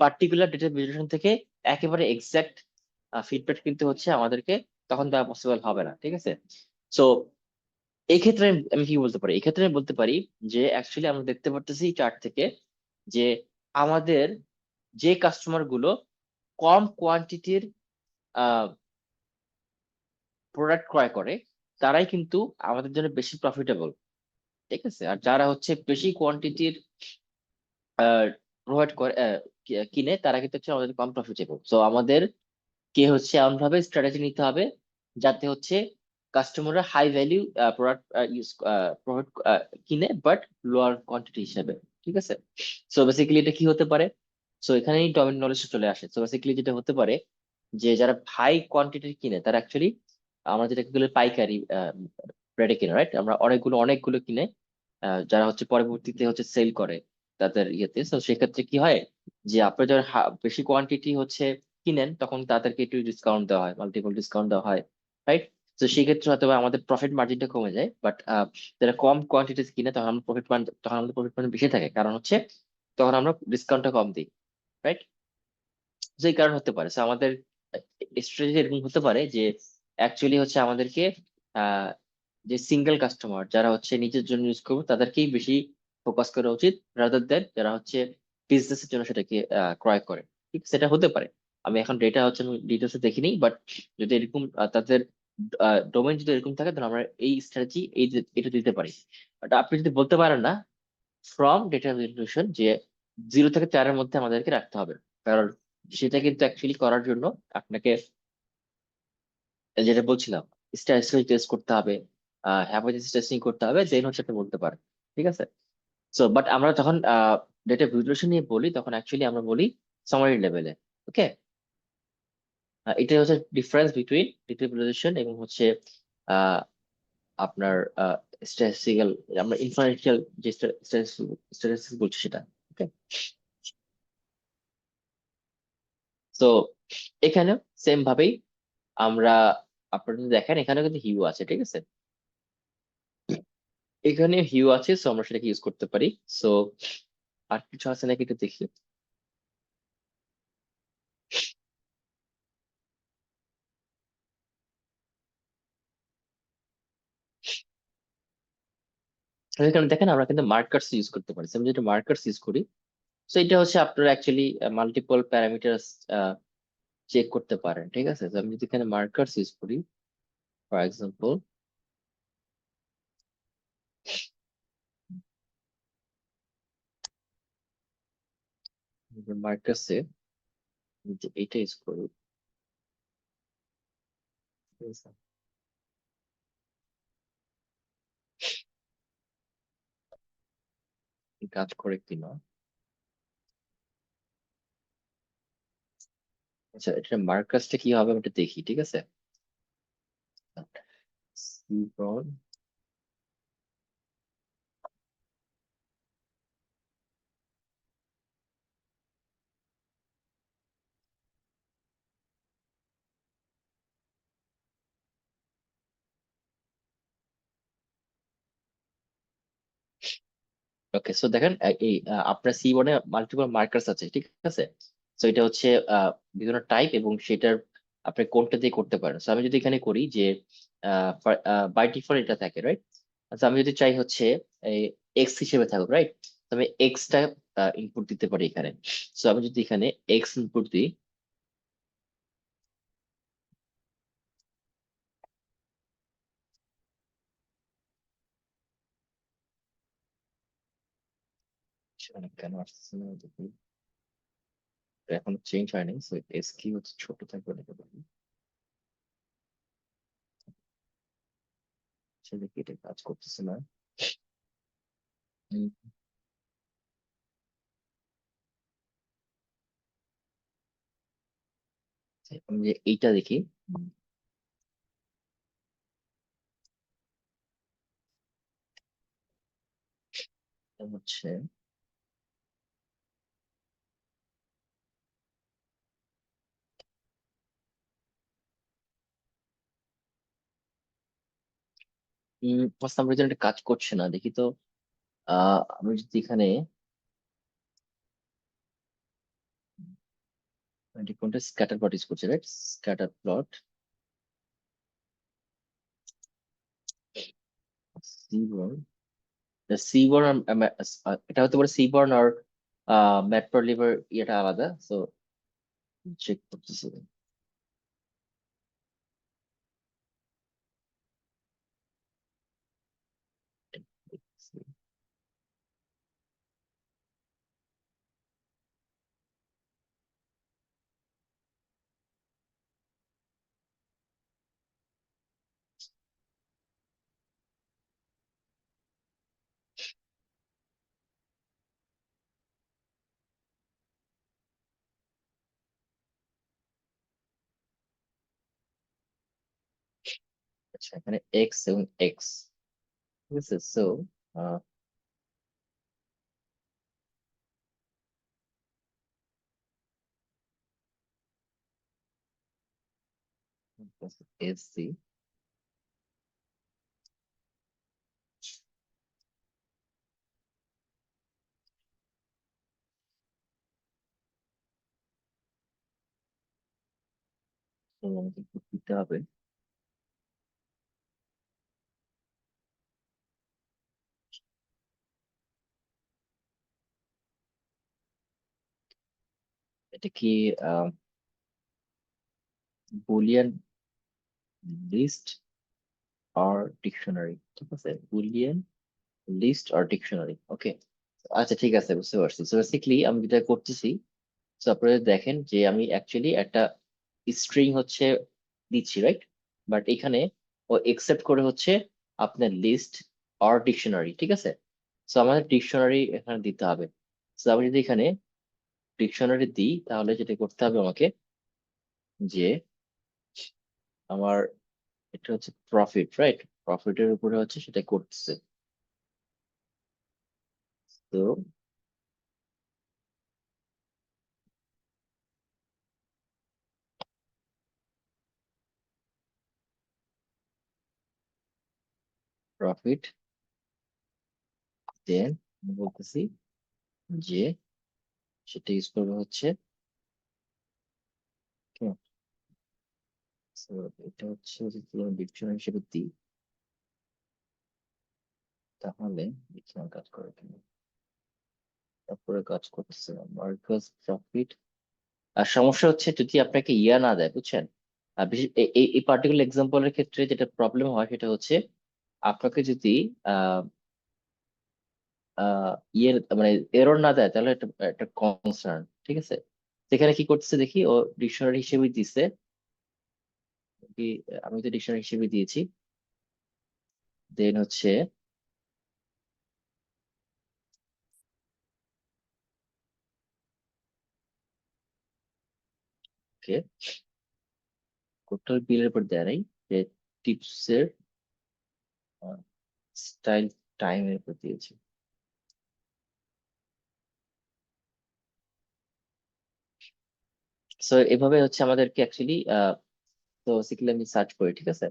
পার্টিকুলার ডেটা ভিজুয়ালাইজেশন থেকে একেবারে এক্সাক্ট ফিডব্যাক কিন্তু হচ্ছে আমাদেরকে তখন দেওয়া পসিবল হবে না, ঠিক আছে? সো এই ক্ষেত্রে আমি কি বলতে পারি, এই ক্ষেত্রে আমি বলতে পারি যে অ্যাকচুয়ালি আমরা দেখতে পারতেছি চার্ট থেকে যে আমাদের যে কাস্টমার গুলো কম কোয়ান্টিটির প্রোডাক্ট ক্রয় করে তারাই কিন্তু আমাদের জন্য বেশি প্রফিটেবল, ঠিক আছে? আর যারা হচ্ছে বেশি কোয়ান্টিটির প্রোভাইড করে কিনে তারা কিন্তু হচ্ছে আমাদের কম প্রফিটেবল। সো আমাদের কে হচ্ছে এমন ভাবে স্ট্র্যাটেজি নিতে হবে যাতে হচ্ছে কাস্টমাররা high value product use product কিনে বাট লোয়ার কোয়ান্টিটি হিসেবে, ঠিক আছে? সো বেসিক্যালি এটা কি হতে পারে? সো এখানেই ডোমেন নলেজ চলে আসে। সো বেসিক্যালি যেটা হতে পারে যে যারা হাই কোয়ান্টিটি কিনে তারা অ্যাকচুয়ালি আমরা যেটাকে বলে পাইকারি রেটে কিনে, রাইট? আমরা অনেকগুলো অনেকগুলো কিনে যারা হচ্ছে পরবর্তীতে হচ্ছে সেল করে তাদের ইয়েতে। তো সেক্ষেত্রে কি হয় যে আপনি যখন বেশি কোয়ান্টিটি হচ্ছে কিনেন তখন তাদেরকে একটু ডিসকাউন্ট দেওয়া হয়, মাল্টিপল ডিসকাউন্ট দেওয়া হয়, রাইট? তো সেক্ষেত্রে হয়তো বা আমাদের প্রফিট মার্জিনটা কমে যায়। বাট যারা কম কোয়ান্টিটি কিনে তখন আমরা তখন আমাদের প্রফিট মার্জিন বেশি থাকে, কারণ হচ্ছে তখন আমরা ডিসকাউন্টটা কম দিই, রাইট? যে কারণ হতে পারে। So আমাদের স্ট্র্যাটেজি এরকম হতে পারে যে অ্যাকচুয়ালি হচ্ছে আমাদেরকে আহ, যে সিঙ্গেল কাস্টমার যারা হচ্ছে নিজের জন্য ইউজ করবে তাদেরকেই বেশি ফোকাস করা উচিত, রাদার দেন যারা হচ্ছে বিজনেসের জন্য সেটাকে ক্রয় করে। ঠিক সেটা হতে পারে। আমি এখন ডেটা হচ্ছে ডিটেলসে দেখিনি, বাট যদি এরকম তাদের ডোমেন যদি এরকম থাকে তাহলে আমরা এই স্ট্র্যাটেজি এটা দিতে পারি। বাট আপনি যদি বলতে পারেন না ফ্রম ডেটা ভেরিফিকেশন যে 0 থেকে 4-এর মধ্যে আমাদেরকে রাখতে হবে, কারণ সেটা কিন্তু অ্যাকচুয়ালি করার জন্য আপনাকে যেটা বলছিলাম স্ট্যাটিস্টিক্যাল টেস্ট করতে হবে, হাইপোথেসিস টেস্টিং করতে হবে, দেন হচ্ছে আপনি বলতে পারেন, ঠিক আছে? সো বাট আমরা যখন ডেটা ভিজুয়ালাইজেশন নিয়ে বলি তখন অ্যাকচুয়ালি আমরা বলি সামারি লেভেলে। ওকে, এটা হচ্ছে ডিফারেন্স বিটুইন ডেটা ভিজুয়ালাইজেশন এবং হচ্ছে আহ, আপনার স্ট্যাটিস্টিক্যাল, আমরা ইনফারেন্সিয়াল যে স্ট্যাটিস্টিক্স বলছি সেটা। ওকে, তো এখানে সেম ভাবেই আমরা, আপনারা যদি দেখেন এখানে কিন্তু হিউ আছে, ঠিক আছে? এখানে হিউ আছে, সো আমরা সেটাকে ইউজ করতে পারি। সো আর কিছু আছে নাকি একটু দেখি। এখানে দেখেন আমরা কিন্তু মার্কার্স ইউজ করতে পারি। So, আমি যেটা মার্কার্স ইউজ করি, তো এটা হচ্ছে আপনারা অ্যাকচুয়ালি মাল্টিপল প্যারামিটার চেক করতে পারেন, ঠিক আছে? তো আমি যদি এখানে মার্কার্স ইউজ করি, ফর এক্সাম্পল মার্কার্সে এইটা ইউজ করি, ঠিক আছে? কাজ করে কিনা, আচ্ছা এটা মার্কাসটা কি হবে আমি একটু দেখি, ঠিক আছে? সিবন, ওকে। সো দেখেন এই আপনার সিবনে মাল্টিপল মার্কার্স আছে, ঠিক আছে? সো এটা হচ্ছে আহ, বিভিন্ন টাইপ এবং সেটার আপনি কোনটা দিয়ে করতে পারেন। সো আমি যদি এখানে করি যে বাই ডিফল্ট এটা থাকে, রাইট? আচ্ছা আমি যদি চাই হচ্ছে এই এক্স হিসেবে থাকুক, রাইট? আমি এক্সটা ইনপুট দিতে পারি এখানে। সো আমি যদি এখানে এক্স ইনপুট দিই, সেখানে কেন আসছে না দেখি। এখন চেঞ্জ হয়নি, সো এস কি হচ্ছে ছোট থাকবে নাকি বলি। আচ্ছা দেখি এটা কাজ করতেছে না। উম, আমি যে এইটা দেখি। উম, এটা হচ্ছে ফার্স্ট নাম্বার জন্য এটা কাজ করছে না দেখি তো। আমি যদি এখানে এটা কোনটা স্ক্যাটার প্লট ইউজ করছে, right? Scatter plot seaborn, seaborn এটা হতে পারে সিবর্ন আর ম্যাটপ্লটলিবের ইয়েটা আলাদা, সো চেক করতেছি। আচ্ছা এখানে এক্স এবং এক্স, ঠিক আছে। সো এস সি, আমাকে একটু দিতে হবে। এটা কি বুলিয়ান লিস্ট আর ডিকশনারি, ঠিক আছে, বুলিয়ান লিস্ট আর ডিকশনারি, ওকে। আচ্ছা ঠিক আছে, বুঝতে পারছি। সো বেসিক্যালি আমি যেটা করতেছি, তো আপনারা দেখেন যে আমি অ্যাকচুয়ালি একটা স্ট্রিং হচ্ছে দিচ্ছি, রাইট? বাট এখানে ও একসেপ্ট করে হচ্ছে আপনার লিস্ট আর ডিকশনারি, ঠিক আছে। সো আমাদের ডিকশনারি এখানে দিতে হবে। সো আমি যদি এখানে ডিকশনারি দিই তাহলে যেটা করতে হবে আমাকে, যে আমার এটা হচ্ছে প্রফিট, রাইট? প্রফিটের উপরে হচ্ছে সেটা করতেছে। তো প্রফিট দেন বলতেছি যে সেটা ইউজ করবে হচ্ছে, so এটা হচ্ছে যদি আমি ডিকশনারি হিসেবে দিই তাহলে দেখি আমার কাজ করে কিনা। তারপরে কাজ করতেছে না মার্কাস প্রফিট। আর সমস্যা হচ্ছে যদি আপনাকে ইয়া না দেয়, বুঝছেন? আর বিশেষ এই পার্টিকুলার এক্সাম্পলের ক্ষেত্রে যেটা প্রবলেম হয় সেটা হচ্ছে আপনাকে যদি আহ ইয়ের মানে এরর না দেয় তাহলে এটা একটা কনসার্ন, ঠিক আছে। সেখানে কি করতেছে দেখি, ও ডিকশনারি হিসেবে দিছে কি, আমি তো ডিকশনারি হিসেবে দিয়েছি। দেন হচ্ছে ওকে, টোটাল বিলের উপর দেয় নাই, যে টিপস এর স্টাইল টাইমের উপর দিয়েছি। সো এভাবে হচ্ছে আমাদেরকে অ্যাকচুয়ালি তো বেসিক্যালি আমি সার্চ করি, ঠিক আছে।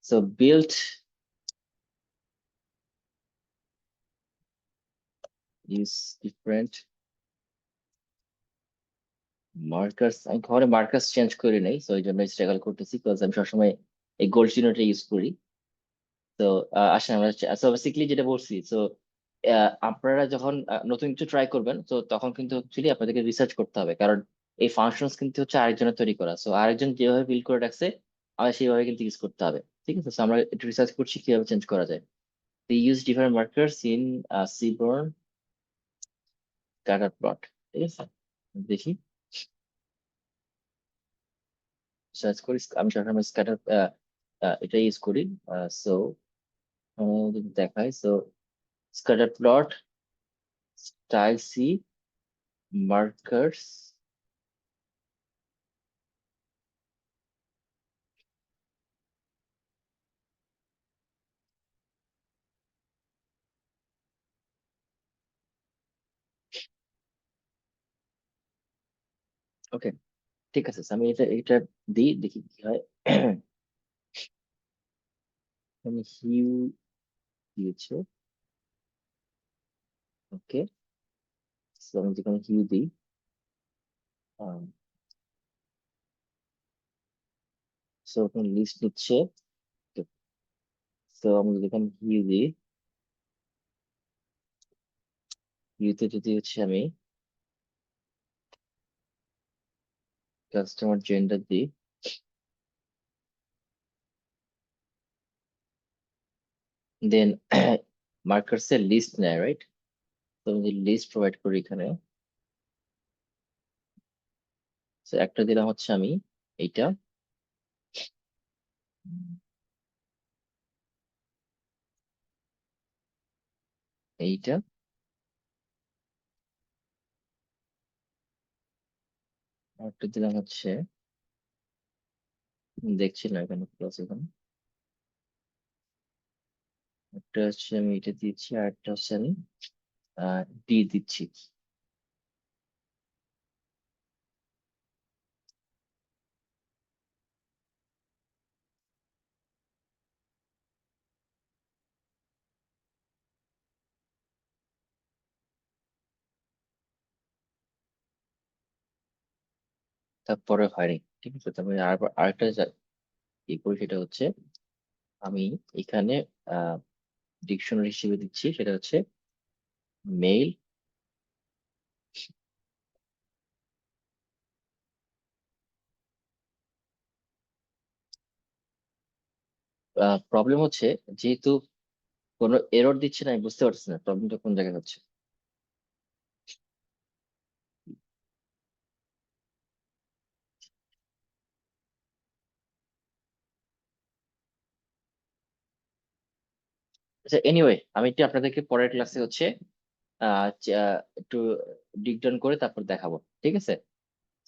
So build use different markers, আমি কখনো মার্কার্স চেঞ্জ করি নাই, সো এই জন্য স্ট্রাগল করতেছি, বিকজ আমি সবসময় এই গোল্ড চিহ্নটা ইউজ করি। তো আসেন আমরা সো বেসিক্যালি যেটা বলছি, সো আপনারা যখন নতুন কিছু ট্রাই করবেন তো তখন কিন্তু অ্যাকচুয়ালি আপনাদেরকে রিসার্চ করতে হবে, কারণ এই ফাংশনস কিন্তু হচ্ছে আরেকজনের তৈরি করা, সো আরেকজন যেভাবে বিল্ড করে রাখছে আমাদের সেইভাবে কিন্তু ইউজ করতে হবে, ঠিক আছে। সো আমরা একটু রিসার্চ করছি কিভাবে চেঞ্জ করা যায়। Use different markers in Seaborn scatter plot, ঠিক আছে। দেখি সার্চ করি, আমি সবসময় স্ক্যাটার এটা ইউজ করি। সো যদি দেখাই, so scatter plot, style C, markers, okay, ঠিক আছে। So আমি এটা দিই, দেখি কি হয়। আমি হিউ দিয়েছে, ওকে। সো আমি যেখানে হিউ দিই, সো ওখানে লিস্ট নিচ্ছে। তো আমি যেখানে হিউ দিই, হিউতে যদি হচ্ছে আমি কাস্টমার জেন্ডার দিই, দেন মার্কার্স এর লিস্ট নেয়, রাইট? তো আমি যদি লিস্ট প্রোভাইড করি এখানে, তো একটা দিলাম হচ্ছে আমি এইটা, এইটা, একটা দিলাম হচ্ছে, দেখছি না এখানে প্লাস, এখানে একটা হচ্ছে আমি এটা দিচ্ছি, আর একটা হচ্ছে আমি ডি দিচ্ছি। তারপরে হয়নি, ঠিক আছে। তারপরে আরেকটা কি করি, সেটা হচ্ছে আমি এখানে ডিকশনারি হিসেবে দিচ্ছি, সেটা হচ্ছে মেইল। প্রবলেম হচ্ছে, যেহেতু কোনো এরর দিচ্ছে না, আমি বুঝতে পারছি না প্রবলেমটা কোন জায়গায় হচ্ছে। আচ্ছা, এনিওয়ে, আমি একটু আপনাদেরকে পরের ক্লাসে হচ্ছে একটু ডিক ডাউন করে তারপর দেখাবো, ঠিক আছে।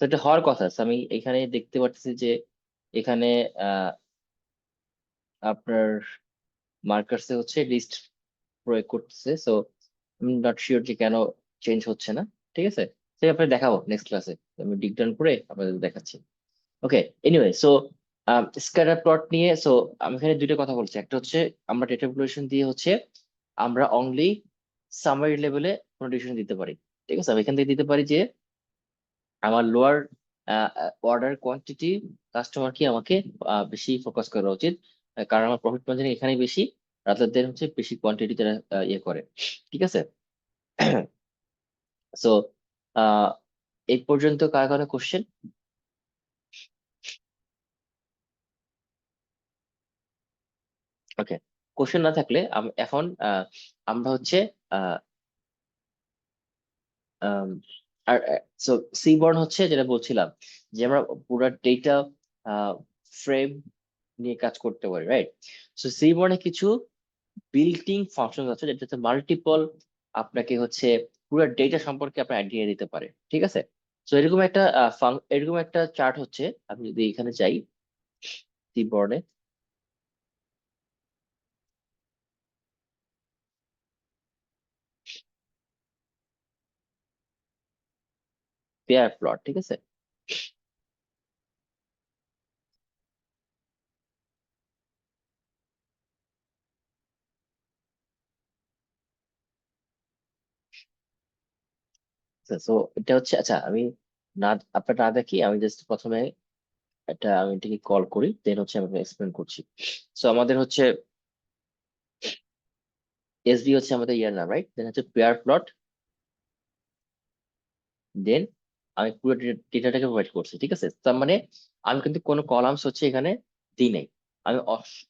তো এটা হওয়ার কথা। So আমি এখানে দেখতে পাচ্ছি যে এখানে আহ, আপনার মার্কার্সে হচ্ছে লিস্ট প্রয়োগ করতেছে। সো আমি নট শিওর যে কেন চেঞ্জ হচ্ছে না, ঠিক আছে। সেটা আপনাকে দেখাবো নেক্সট ক্লাসে, আমি ডিক ডাউন করে আপনাদের দেখাচ্ছি। ওকে, এনিওয়ে, সো স্ক্যাটার প্লট নিয়ে, সো আমি এখানে দুইটা কথা বলছি। একটা হচ্ছে আমরা ডেটা ভ্যালুয়েশন দিয়ে হচ্ছে আমরা অনলি সামারি লেভেলে কোনো ডিসিশন দিতে পারি, ঠিক আছে। আমি এখান থেকে দিতে পারি যে আমার লোয়ার অর্ডার কোয়ান্টিটি কাস্টমার কি আমাকে বেশি ফোকাস করা উচিত, কারণ আমার প্রফিট মার্জিন এখানে বেশি, রাদার দেন হচ্ছে বেশি কোয়ান্টিটি তারা ইয়ে করে, ঠিক আছে। সো এই পর্যন্ত কার কারো কোশ্চেন? ওকে, কোশ্চেন না থাকলে এখন আমরা হচ্ছে আহ, আম, আর সো সিবর্ন হচ্ছে যেটা বলছিলাম, যে আমরা পুরো ডেটা ফ্রেম নিয়ে কাজ করতে পারি, রাইট? সো সিবর্নে কিছু বিল্টিং ফাংশন আছে যেটাতে মাল্টিপল আপনাকে হচ্ছে পুরো ডেটা সম্পর্কে আপনার আইডিয়া দিতে পারে, ঠিক আছে। তো এরকম একটা চার্ট হচ্ছে, আমি যদি এখানে যাই সিবর্নে, পেয়ার প্লট, ঠিক আছে। তো এটা হচ্ছে, আচ্ছা আমি না, আপনার না দেখি, আমি জাস্ট প্রথমে আমি এটাকে কল করি, দেন হচ্ছে আমি এক্সপ্লেন করছি। সো আমাদের হচ্ছে এসডি হচ্ছে আমাদের ইয়ার নাম, রাইট? দেন হচ্ছে পেয়ার প্লট, দেন আমি পুরো ডেটাটাকে প্রোভাইড করছি, ঠিক আছে। তার মানে আমি কিন্তু কোনো কলামস হচ্ছে এখানে দিই নাই,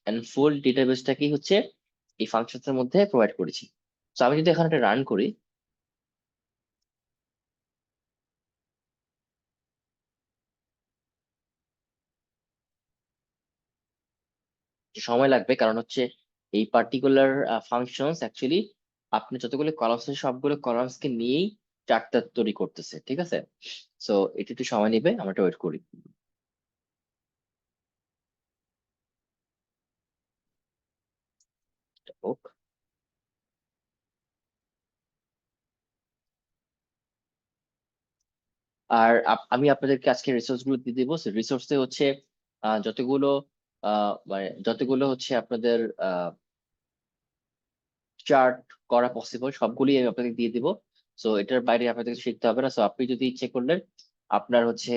আমি ফুল ডেটাবেসটাকেই হচ্ছে এই ফাংশনস এর মধ্যে প্রোভাইড করেছি। তো আমি যদি এখানে একটা রান করি, সময় লাগবে, কারণ হচ্ছে এই পার্টিকুলার ফাংশনস অ্যাকচুয়ালি আপনি যতগুলো কলামস আছে সবগুলো কলামস কে নিয়েই চার্টটা তৈরি করতেছে, ঠিক আছে? সো এটা একটু সময় নেবে, আমরা একটু ওয়েট করি। হোক। আর আমি আপনাদেরকে আজকে রিসোর্স গুলো দিয়ে দিব। রিসোর্সে হচ্ছে যতগুলো মানে যতগুলো হচ্ছে আপনাদের চার্ট করা পসিবল সবগুলি আমি আপনাকে দিয়ে দিব। সো এটার বাইরে আপনাদেরকে শিখতে হবে না। সো আপনি যদি ইচ্ছে করলেন আপনার হচ্ছে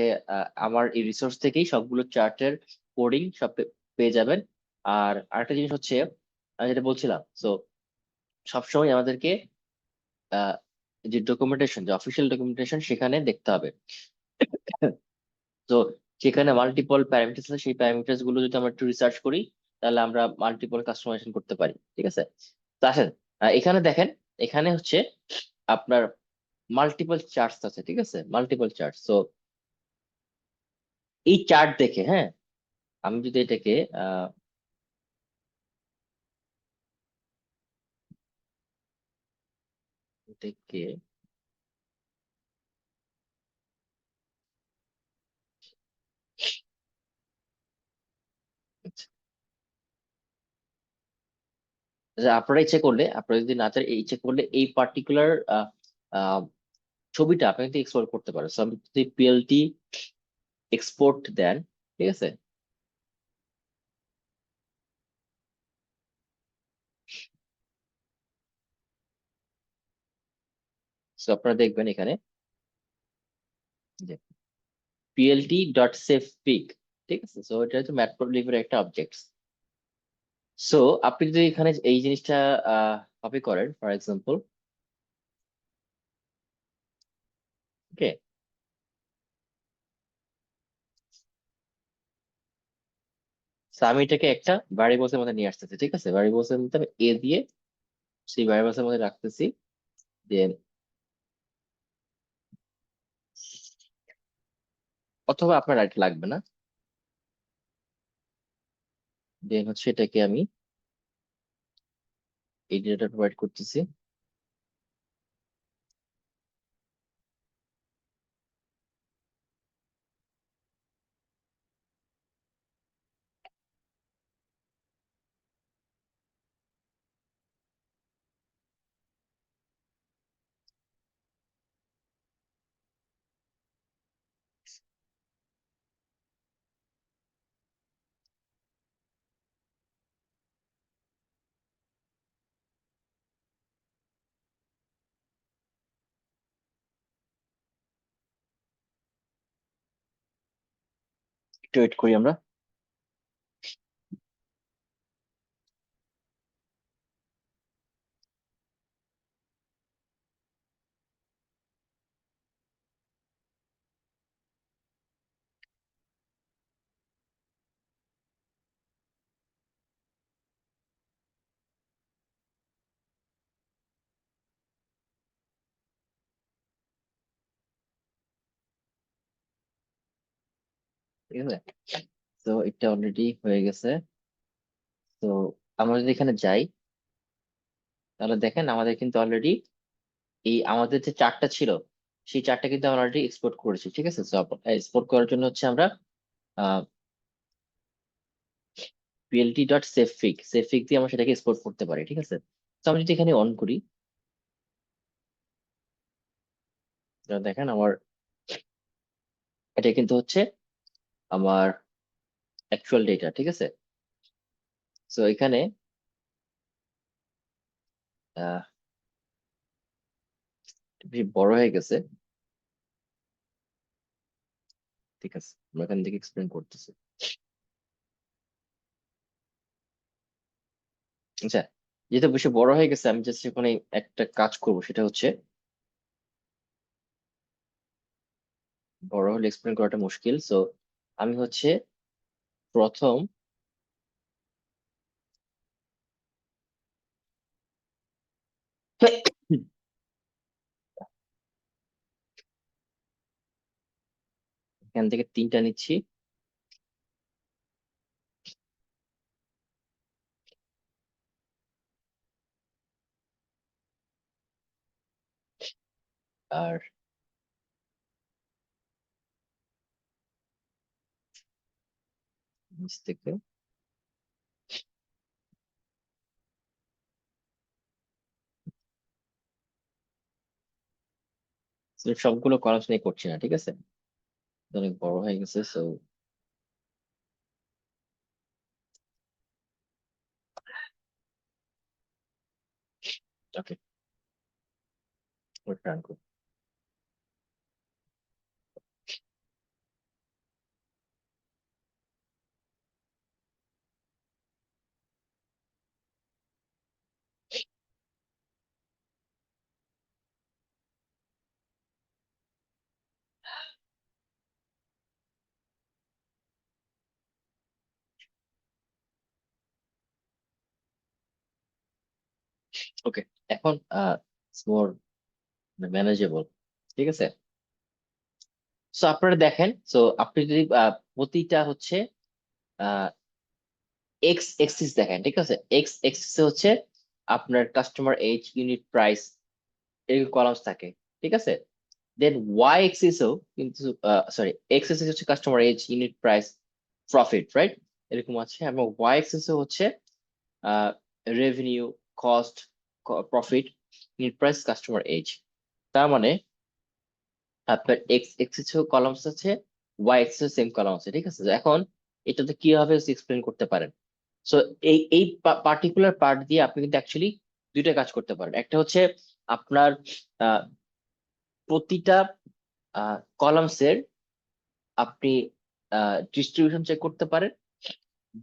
আমার এই রিসোর্স থেকেই সবগুলো চার্টের কোডিং সব পেয়ে যাবেন। আর আরেকটা জিনিস হচ্ছে আমি যেটা বলছিলাম, সো সবসময় আমাদেরকে আহ, যে ডকুমেন্টেশন, যে অফিসিয়াল ডকুমেন্টেশন সেখানে দেখতে হবে। তো সেখানে মাল্টিপল প্যারামিটার্স আছে, সেই প্যারামিটার্স গুলো যদি আমরা একটু রিসার্চ করি তাহলে আমরা মাল্টিপল কাস্টমাইজেশন করতে পারি, ঠিক আছে? তো আসেন, এখানে দেখেন, এখানে হচ্ছে আপনার মাল্টিপল চার্টস আছে, ঠিক আছে? Multiple chart. তো এই চার্ট দেখে, হ্যাঁ, আমি যদি এটাকে আহ এটাকে আচ্ছা, আপনারা ইচ্ছে করলে, আপনারা যদি না চান, ইচ্ছে করলে এই পার্টিকুলার ছবিটা আপনি কিন্তু এক্সপোর্ট করতে পারেন। So, আপনি যদি পিএলটি এক্সপোর্ট দেন, ঠিক আছে? তো আপনারা দেখবেন এখানে যে পিএলটি ডট সেভ পিক, ঠিক আছে? সো এটা হচ্ছে ম্যাটপ্লটলিবের একটা অবজেক্ট। সো আপনি যদি এখানে এই জিনিসটা কপি করেন, ফর এক্সাম্পল, ওকে, আমি এটাকে একটা ভ্যারিয়েবলস এর মধ্যে নিয়ে আসতেছি, ঠিক আছে? ভ্যারিয়েবলস এর মধ্যে আমি এ দিয়ে সেই ভ্যারিয়েবলস এর মধ্যে রাখতেছি। দেন অথবা আপনার রাইট লাগবে না, দেন হচ্ছে এটাকে আমি এই ডেটা প্রোভাইড করতেছি। একটু ওয়েট করি আমরা। ঠিক আছে, তো এটা অলরেডি হয়ে গেছে। তো আমরা যদি এখানে যাই তাহলে দেখেন আমাদের কিন্তু অলরেডি এই আমাদের যে চার্টটা ছিল সেই চার্টটা কিন্তু আমরা অলরেডি এক্সপোর্ট করেছি, ঠিক আছে? তো এক্সপোর্ট করার জন্য হচ্ছে আমরা পিএলটি ডট সেভফিগ, সেভফিগ দিয়ে আমরা সেটাকে এক্সপোর্ট করতে পারি, ঠিক আছে? তো আমি যদি এখানে অন করি, তাহলে দেখেন আমার এটা কিন্তু হচ্ছে আমার অ্যাকচুয়াল ডেটা, ঠিক আছে? তো এখানে আহ বেশি বড় হয়ে গেছে, ঠিক আছে? আমরা এখান থেকে এক্সপ্লেন করতেছি। আচ্ছা, যেহেতু বেশি বড় হয়ে গেছে আমি জাস্ট এখানে একটা কাজ করব, সেটা হচ্ছে বড় হলে এক্সপ্লেন করাটা মুশকিল। সো আমি হচ্ছে প্রথম এখান থেকে তিনটা নিচ্ছি। আর নিচ থেকে So, সবগুলো কলামস নিয়ে করছি না, ঠিক আছে, অনেক বড় হয়ে গেছে, সো ওকে, রান করি। ওকে, এখন মোর ম্যানেজেবল, ঠিক আছে। সো আপনারা দেখেন, সো আপনি যদি প্রতিটা হচ্ছে এক্স এক্সিস দেখেন, ঠিক আছে, এক্স এক্সিসে হচ্ছে আপনার কাস্টমার এজ, ইউনিট প্রাইস, এরকম কলামস থাকে, ঠিক আছে। দেন ওয়াই এক্সিসও কিন্তু, সরি, এক্স এক্সিস হচ্ছে customer age, unit price, profit, right, এরকম আছে। এবং ওয়াই এক্সিসও হচ্ছে revenue, cost, profit, unit price, customer age. তার মানে আপনার এক্স এক্সিস কলামস আছে, ওয়াই এক্সিস সেম কলাম আছে, ঠিক আছে। তো এখন এটাতে কিভাবে এক্সপ্লেন করতে পারেন? সো এই এই পার্টিকুলার পার্ট দিয়ে আপনি কিন্তু অ্যাকচুয়ালি দুইটা কাজ করতে পারেন। একটা হচ্ছে আপনার আহ, প্রতিটা কলামসের আপনি ডিস্ট্রিবিউশন চেক করতে পারেন।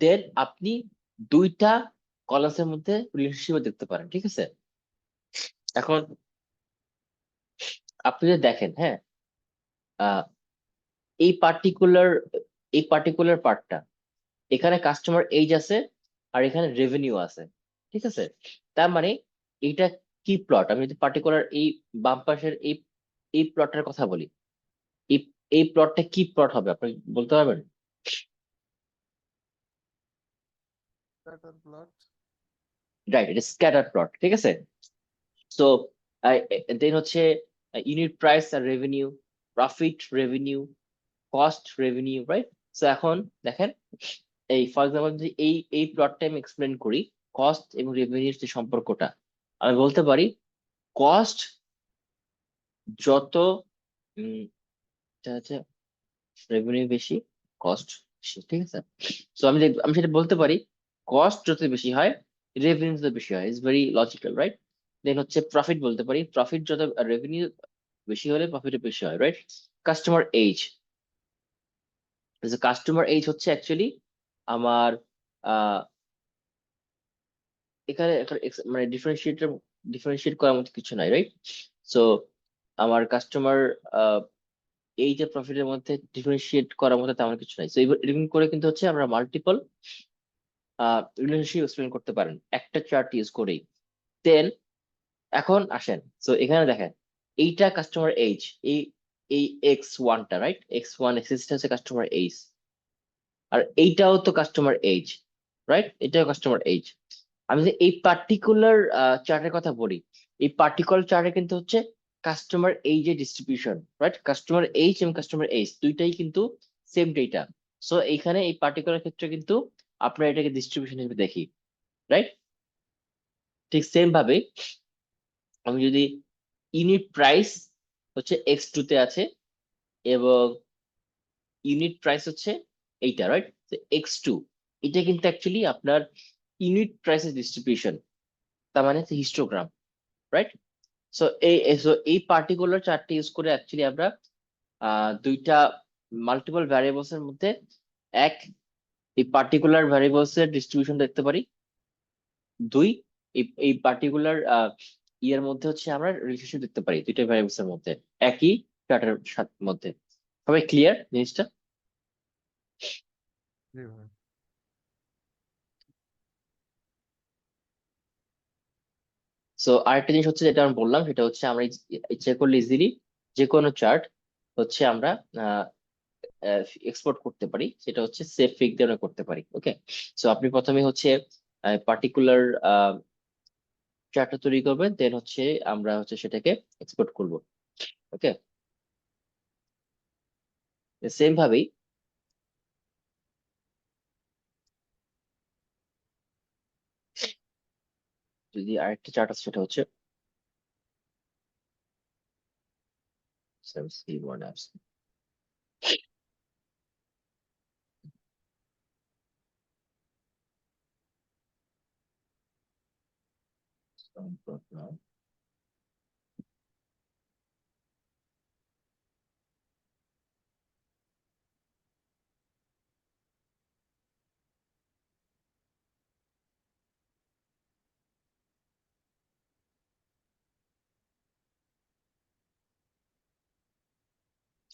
দেন আপনি দুইটা কলামসের মধ্যে রিলেশনশিপ দেখতে পারেন, ঠিক আছে। এখন আপনি যদি দেখেন, হ্যাঁ, আহ, এই পার্টিকুলার এই পার্টিকুলার পার্টটা, এখানে কাস্টমার এজ আছে আর এখানে রেভিনিউ আছে, ঠিক আছে। তার মানে এইটা কি প্লট? আমি যদি পার্টিকুলার এই বাম পাশের এই এই প্লটের কথা বলি, এই এই প্লটটা কি প্লট হবে আপনি বলতে পারবেন? Scatter plot. রাইট, এটা স্ক্যাটার প্লট, ঠিক আছে। সো দেন হচ্ছে ইউনিট প্রাইস আর revenue, profit, revenue, cost, revenue, right. So এখন দেখেন, এই ফর এক্সাম্পল যদি এই প্লটটা আমি এক্সপ্লেন করি, কস্ট এবং রেভিনিউর যে সম্পর্কটা, আমি বলতে পারি কস্ট যত রেভিনিউ বেশি, কস্ট বেশি, ঠিক আছে। সো আমি সেটা বলতে পারি, কস্ট যত বেশি হয় রেভিনিউ তত বেশি হয়, ইটস ভেরি লজিক্যাল, রাইট। দেন হচ্ছে প্রফিট বলতে পারি, প্রফিট যত রেভিনিউ বেশি হলে প্রফিট বেশি হয়, right. Customer age, customer age হচ্ছে অ্যাকচুয়ালি আমার আহ এখানে মানে ডিফারেন্সিয়েট করার মতো কিছু নাই, রাইট। সো আমার কাস্টমার এই যে প্রফিটের মধ্যে ডিফারেন্সিয়েট করার মতো তেমন কিছু নাই। তো এরকম করে কিন্তু হচ্ছে আমরা মাল্টিপল রিলেশনশিপ এক্সপ্লেন করতে পারেন একটা চার্ট ইউজ করেই। দেন এখন আসেন, তো এখানে দেখেন, এইটা কাস্টমার এজ, এই এই X1টা, রাইট, X1 এক্সিসটা হচ্ছে কাস্টমার এজ, আর এইটাও তো কাস্টমার এজ, রাইট, এটাও কাস্টমার এজ। আমি যদি এই পার্টিকুলার চার্টের কথা বলি, এই পার্টিকুলার চার্টে কিন্তু হচ্ছে কাস্টমার এইজ এর ডিস্ট্রিবিউশন, রাইট, কাস্টমার এইজ এবং কাস্টমার এইজ দুইটাই কিন্তু সেম ডেটা। সো এইখানে এই পার্টিকুলার ক্ষেত্রে কিন্তু আমরা এটাকে ডিস্ট্রিবিউশন হিসেবে দেখি, রাইট। ঠিক সেম ভাবে আমি যদি ইউনিট প্রাইস হচ্ছে X2 তে আছে এবং ইউনিট প্রাইস হচ্ছে এইটা, রাইট, X2, এটা কিন্তু অ্যাকচুয়ালি আপনার ইউনিট প্রাইসের ডিস্ট্রিবিউশন, তার মানে হিস্টোগ্রাম, রাইট। সো এই পার্টিকুলার চার্টটা ইউজ করে অ্যাকচুয়ালি আমরা দুইটা মাল্টিপল ভ্যারিয়েবলস এর মধ্যে এক, এই পার্টিকুলার ভ্যারিয়েবলস এর ডিস্ট্রিবিউশন দেখতে পারি। দুই, এই পার্টিকুলার ইয়ের মধ্যে হচ্ছে আমরা রিলেশনশিপ দেখতে পারি দুইটা ভ্যারিয়েবলস এর মধ্যে একই চার্টের মধ্যে। সবাই ক্লিয়ার জিনিসটা? জি ভাই। সো আরেকটা জিনিস হচ্ছে যেটা আমি বললাম, সেটা হচ্ছে আমরা ইচ্ছা করলে ইজিলি যে কোনো চার্ট হচ্ছে আমরা এক্সপোর্ট করতে পারি, সেটা হচ্ছে সেভ ফিগ দিয়ে আমরা করতে পারি, ওকে। সো আপনি প্রথমে হচ্ছে পার্টিকুলার চার্টটা তৈরি করবেন, দেন হচ্ছে আমরা হচ্ছে সেটাকে এক্সপোর্ট করব। ওকে, সেম ভাবেই যদি আরেকটা চার্ট আছে সেটা হচ্ছে C1 apps।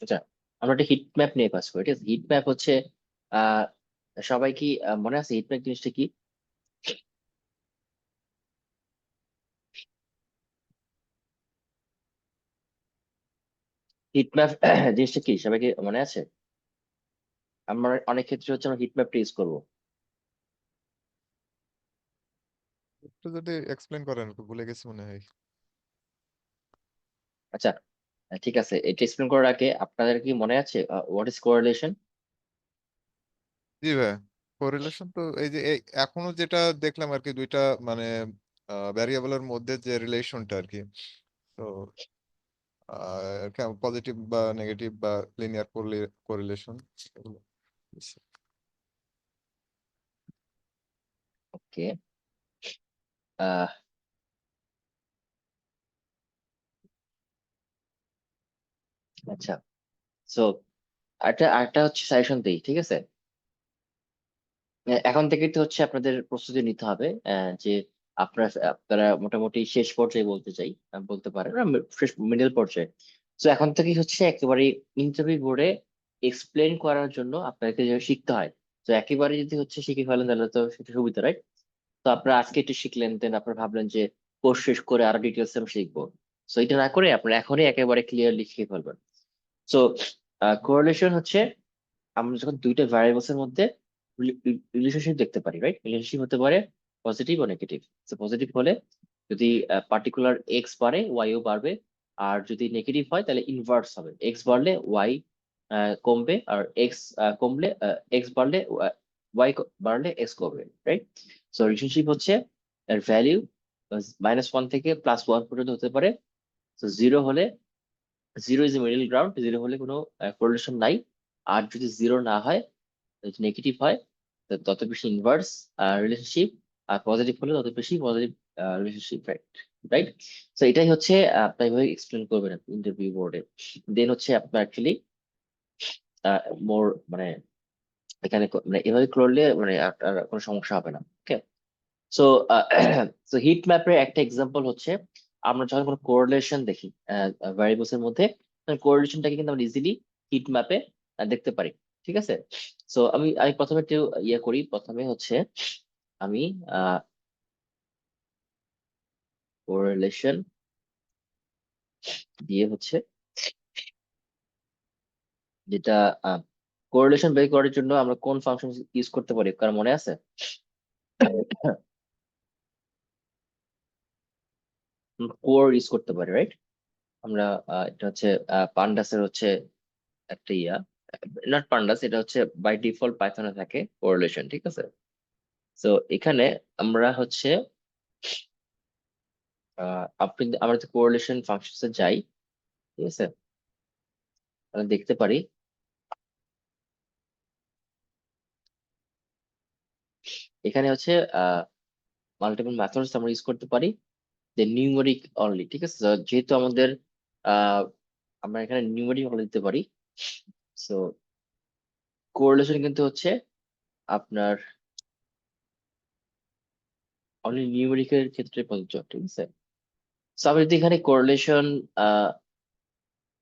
আচ্ছা, আমরা একটা হিট ম্যাপ নিয়ে কাজ করি, ঠিক আছে? হিট ম্যাপ হচ্ছে আহ সবাই কি মনে আছে হিট ম্যাপ জিনিসটা কি? হিট ম্যাপ জিনিসটা কি সবাই কি মনে আছে? আমরা অনেক ক্ষেত্রে হচ্ছে আমরা হিট ম্যাপটা ইউজ করবো। একটু যদি এক্সপ্লেন করেন, একটু ভুলে গেছি মনে হয়। আচ্ছা, ঠিক আছে, এটা এক্সপ্লেন করার আগে আপনাদের কি মনে আছে হোয়াট ইজ কোরিলেশন? জি ভাই, কোরিলেশন তো এই যে এখনো যেটা দেখলাম আর কি, দুইটা মানে ভ্যারিয়েবলের মধ্যে যে রিলেশনটা আর কি, তো পজিটিভ বা নেগেটিভ বা লিনিয়ার কোরিলেশন এগুলো। ওকে, আহ আচ্ছা, সো আরেকটা আরেকটা হচ্ছে সাজেশন দিই, ঠিক আছে? এখন থেকে তো হচ্ছে আপনাদের প্রস্তুতি নিতে হবে যে আপনারা মোটামুটি শেষ পর্যায়ে বলতে চাই, বলতে পারেন শেষ মিডল পর্যায়ে। তো এখন থেকে হচ্ছে একেবারে ইন্টারভিউ বোর্ডে এক্সপ্লেন করার জন্য আপনাকে যে শিখতে হয়, তো একেবারে যদি হচ্ছে শিখে ফেলেন তাহলে তো সেটা সুবিধা, রাইট? তো আপনারা আজকে একটু শিখলেন, দেন আপনারা ভাবলেন যে কোর্স শেষ করে আরো ডিটেলস আমি শিখবো। তো এটা না করে আপনারা এখনই একেবারে ক্লিয়ারলি শিখে ফেলবেন। তো কোরিলেশন হচ্ছে আমরা যখন দুইটা ভ্যারিয়েবলস এর মধ্যে রিলেশনশিপ দেখতে পারি, রাইট? রিলেশনশিপ হতে পারে পজিটিভ ও নেগেটিভ। তো পজিটিভ হলে যদি পার্টিকুলার এক্স বাড়ে ওয়াইও বাড়বে, আর যদি নেগেটিভ হয় তাহলে ইনভার্স হবে, এক্স বাড়লে ওয়াই কমবে, আর এক্স কমলে এক্স বাড়লে ওয়াই বাড়লে এক্স কমবে, রাইট? সো রিলেশনশিপ হচ্ছে এর ভ্যালিউ -1 থেকে +1 পর্যন্ত হতে পারে। তো জিরো হলে, zero is middle ground, zero হলে কোনো কোরিলেশন নাই। আর যদি জিরো না হয়, নেগেটিভ হয়, তো তত বেশি ইনভার্স রিলেশনশিপ। আর পজিটিভ হলে তত বেশি পজিটিভ রিলেশনশিপ, রাইট? রাইট। তো এটাই হচ্ছে আপনি এভাবে এক্সপ্লেন করবেন ইন্টারভিউ বোর্ডে। দেন হচ্ছে আপনার অ্যাকচুয়ালি মোর মানে এখানে মানে এভাবে করলে মানে আপনার কোনো সমস্যা হবে না। ওকে, সো সো হিট ম্যাপের একটা এক্সাম্পল হচ্ছে আমরা যখন কোনো কোরিলেশন দেখি ভ্যারিয়েবলস এর মধ্যে, কোরিলেশনটাকে কিন্তু আমরা ইজিলি হিট ম্যাপে দেখতে পারি, ঠিক আছে? সো আমি আমি প্রথমে একটু ইয়ে করি, প্রথমে হচ্ছে আমি কোরিলেশন দিয়ে হচ্ছে যেটা কোরিলেশন বের করার জন্য আমরা কোন ফাংশন ইউজ করতে পারি, কার মনে আছে? কোর ইউজ করতে পারি, রাইট? আমরা এটা হচ্ছে পান্ডাসের হচ্ছে একটা ইয়া, নট পান্ডাস, এটা হচ্ছে বাই ডিফল্ট পাইথনে থাকে কোরিলেশন, ঠিক আছে? তো এখানে আমরা হচ্ছে আমরা যদি কোরিলেশন ফাংশনসে যাই, ঠিক আছে, আমরা দেখতে পারি এখানে হচ্ছে মাল্টিপল মেথডস আমরা ইউজ করতে পারি, যে নিউমেরিক অনলি, ঠিক আছে? তো যেহেতু আমাদের আহ আমরা এখানে নিউমেরিক অনলি দিতে পারি, সো কোরিলেশন কিন্তু হচ্ছে আপনার অনলি নিউমেরিকের ক্ষেত্রে প্রযোজ্য, ঠিক আছে? সো আমি যদি এখানে কোরিলেশন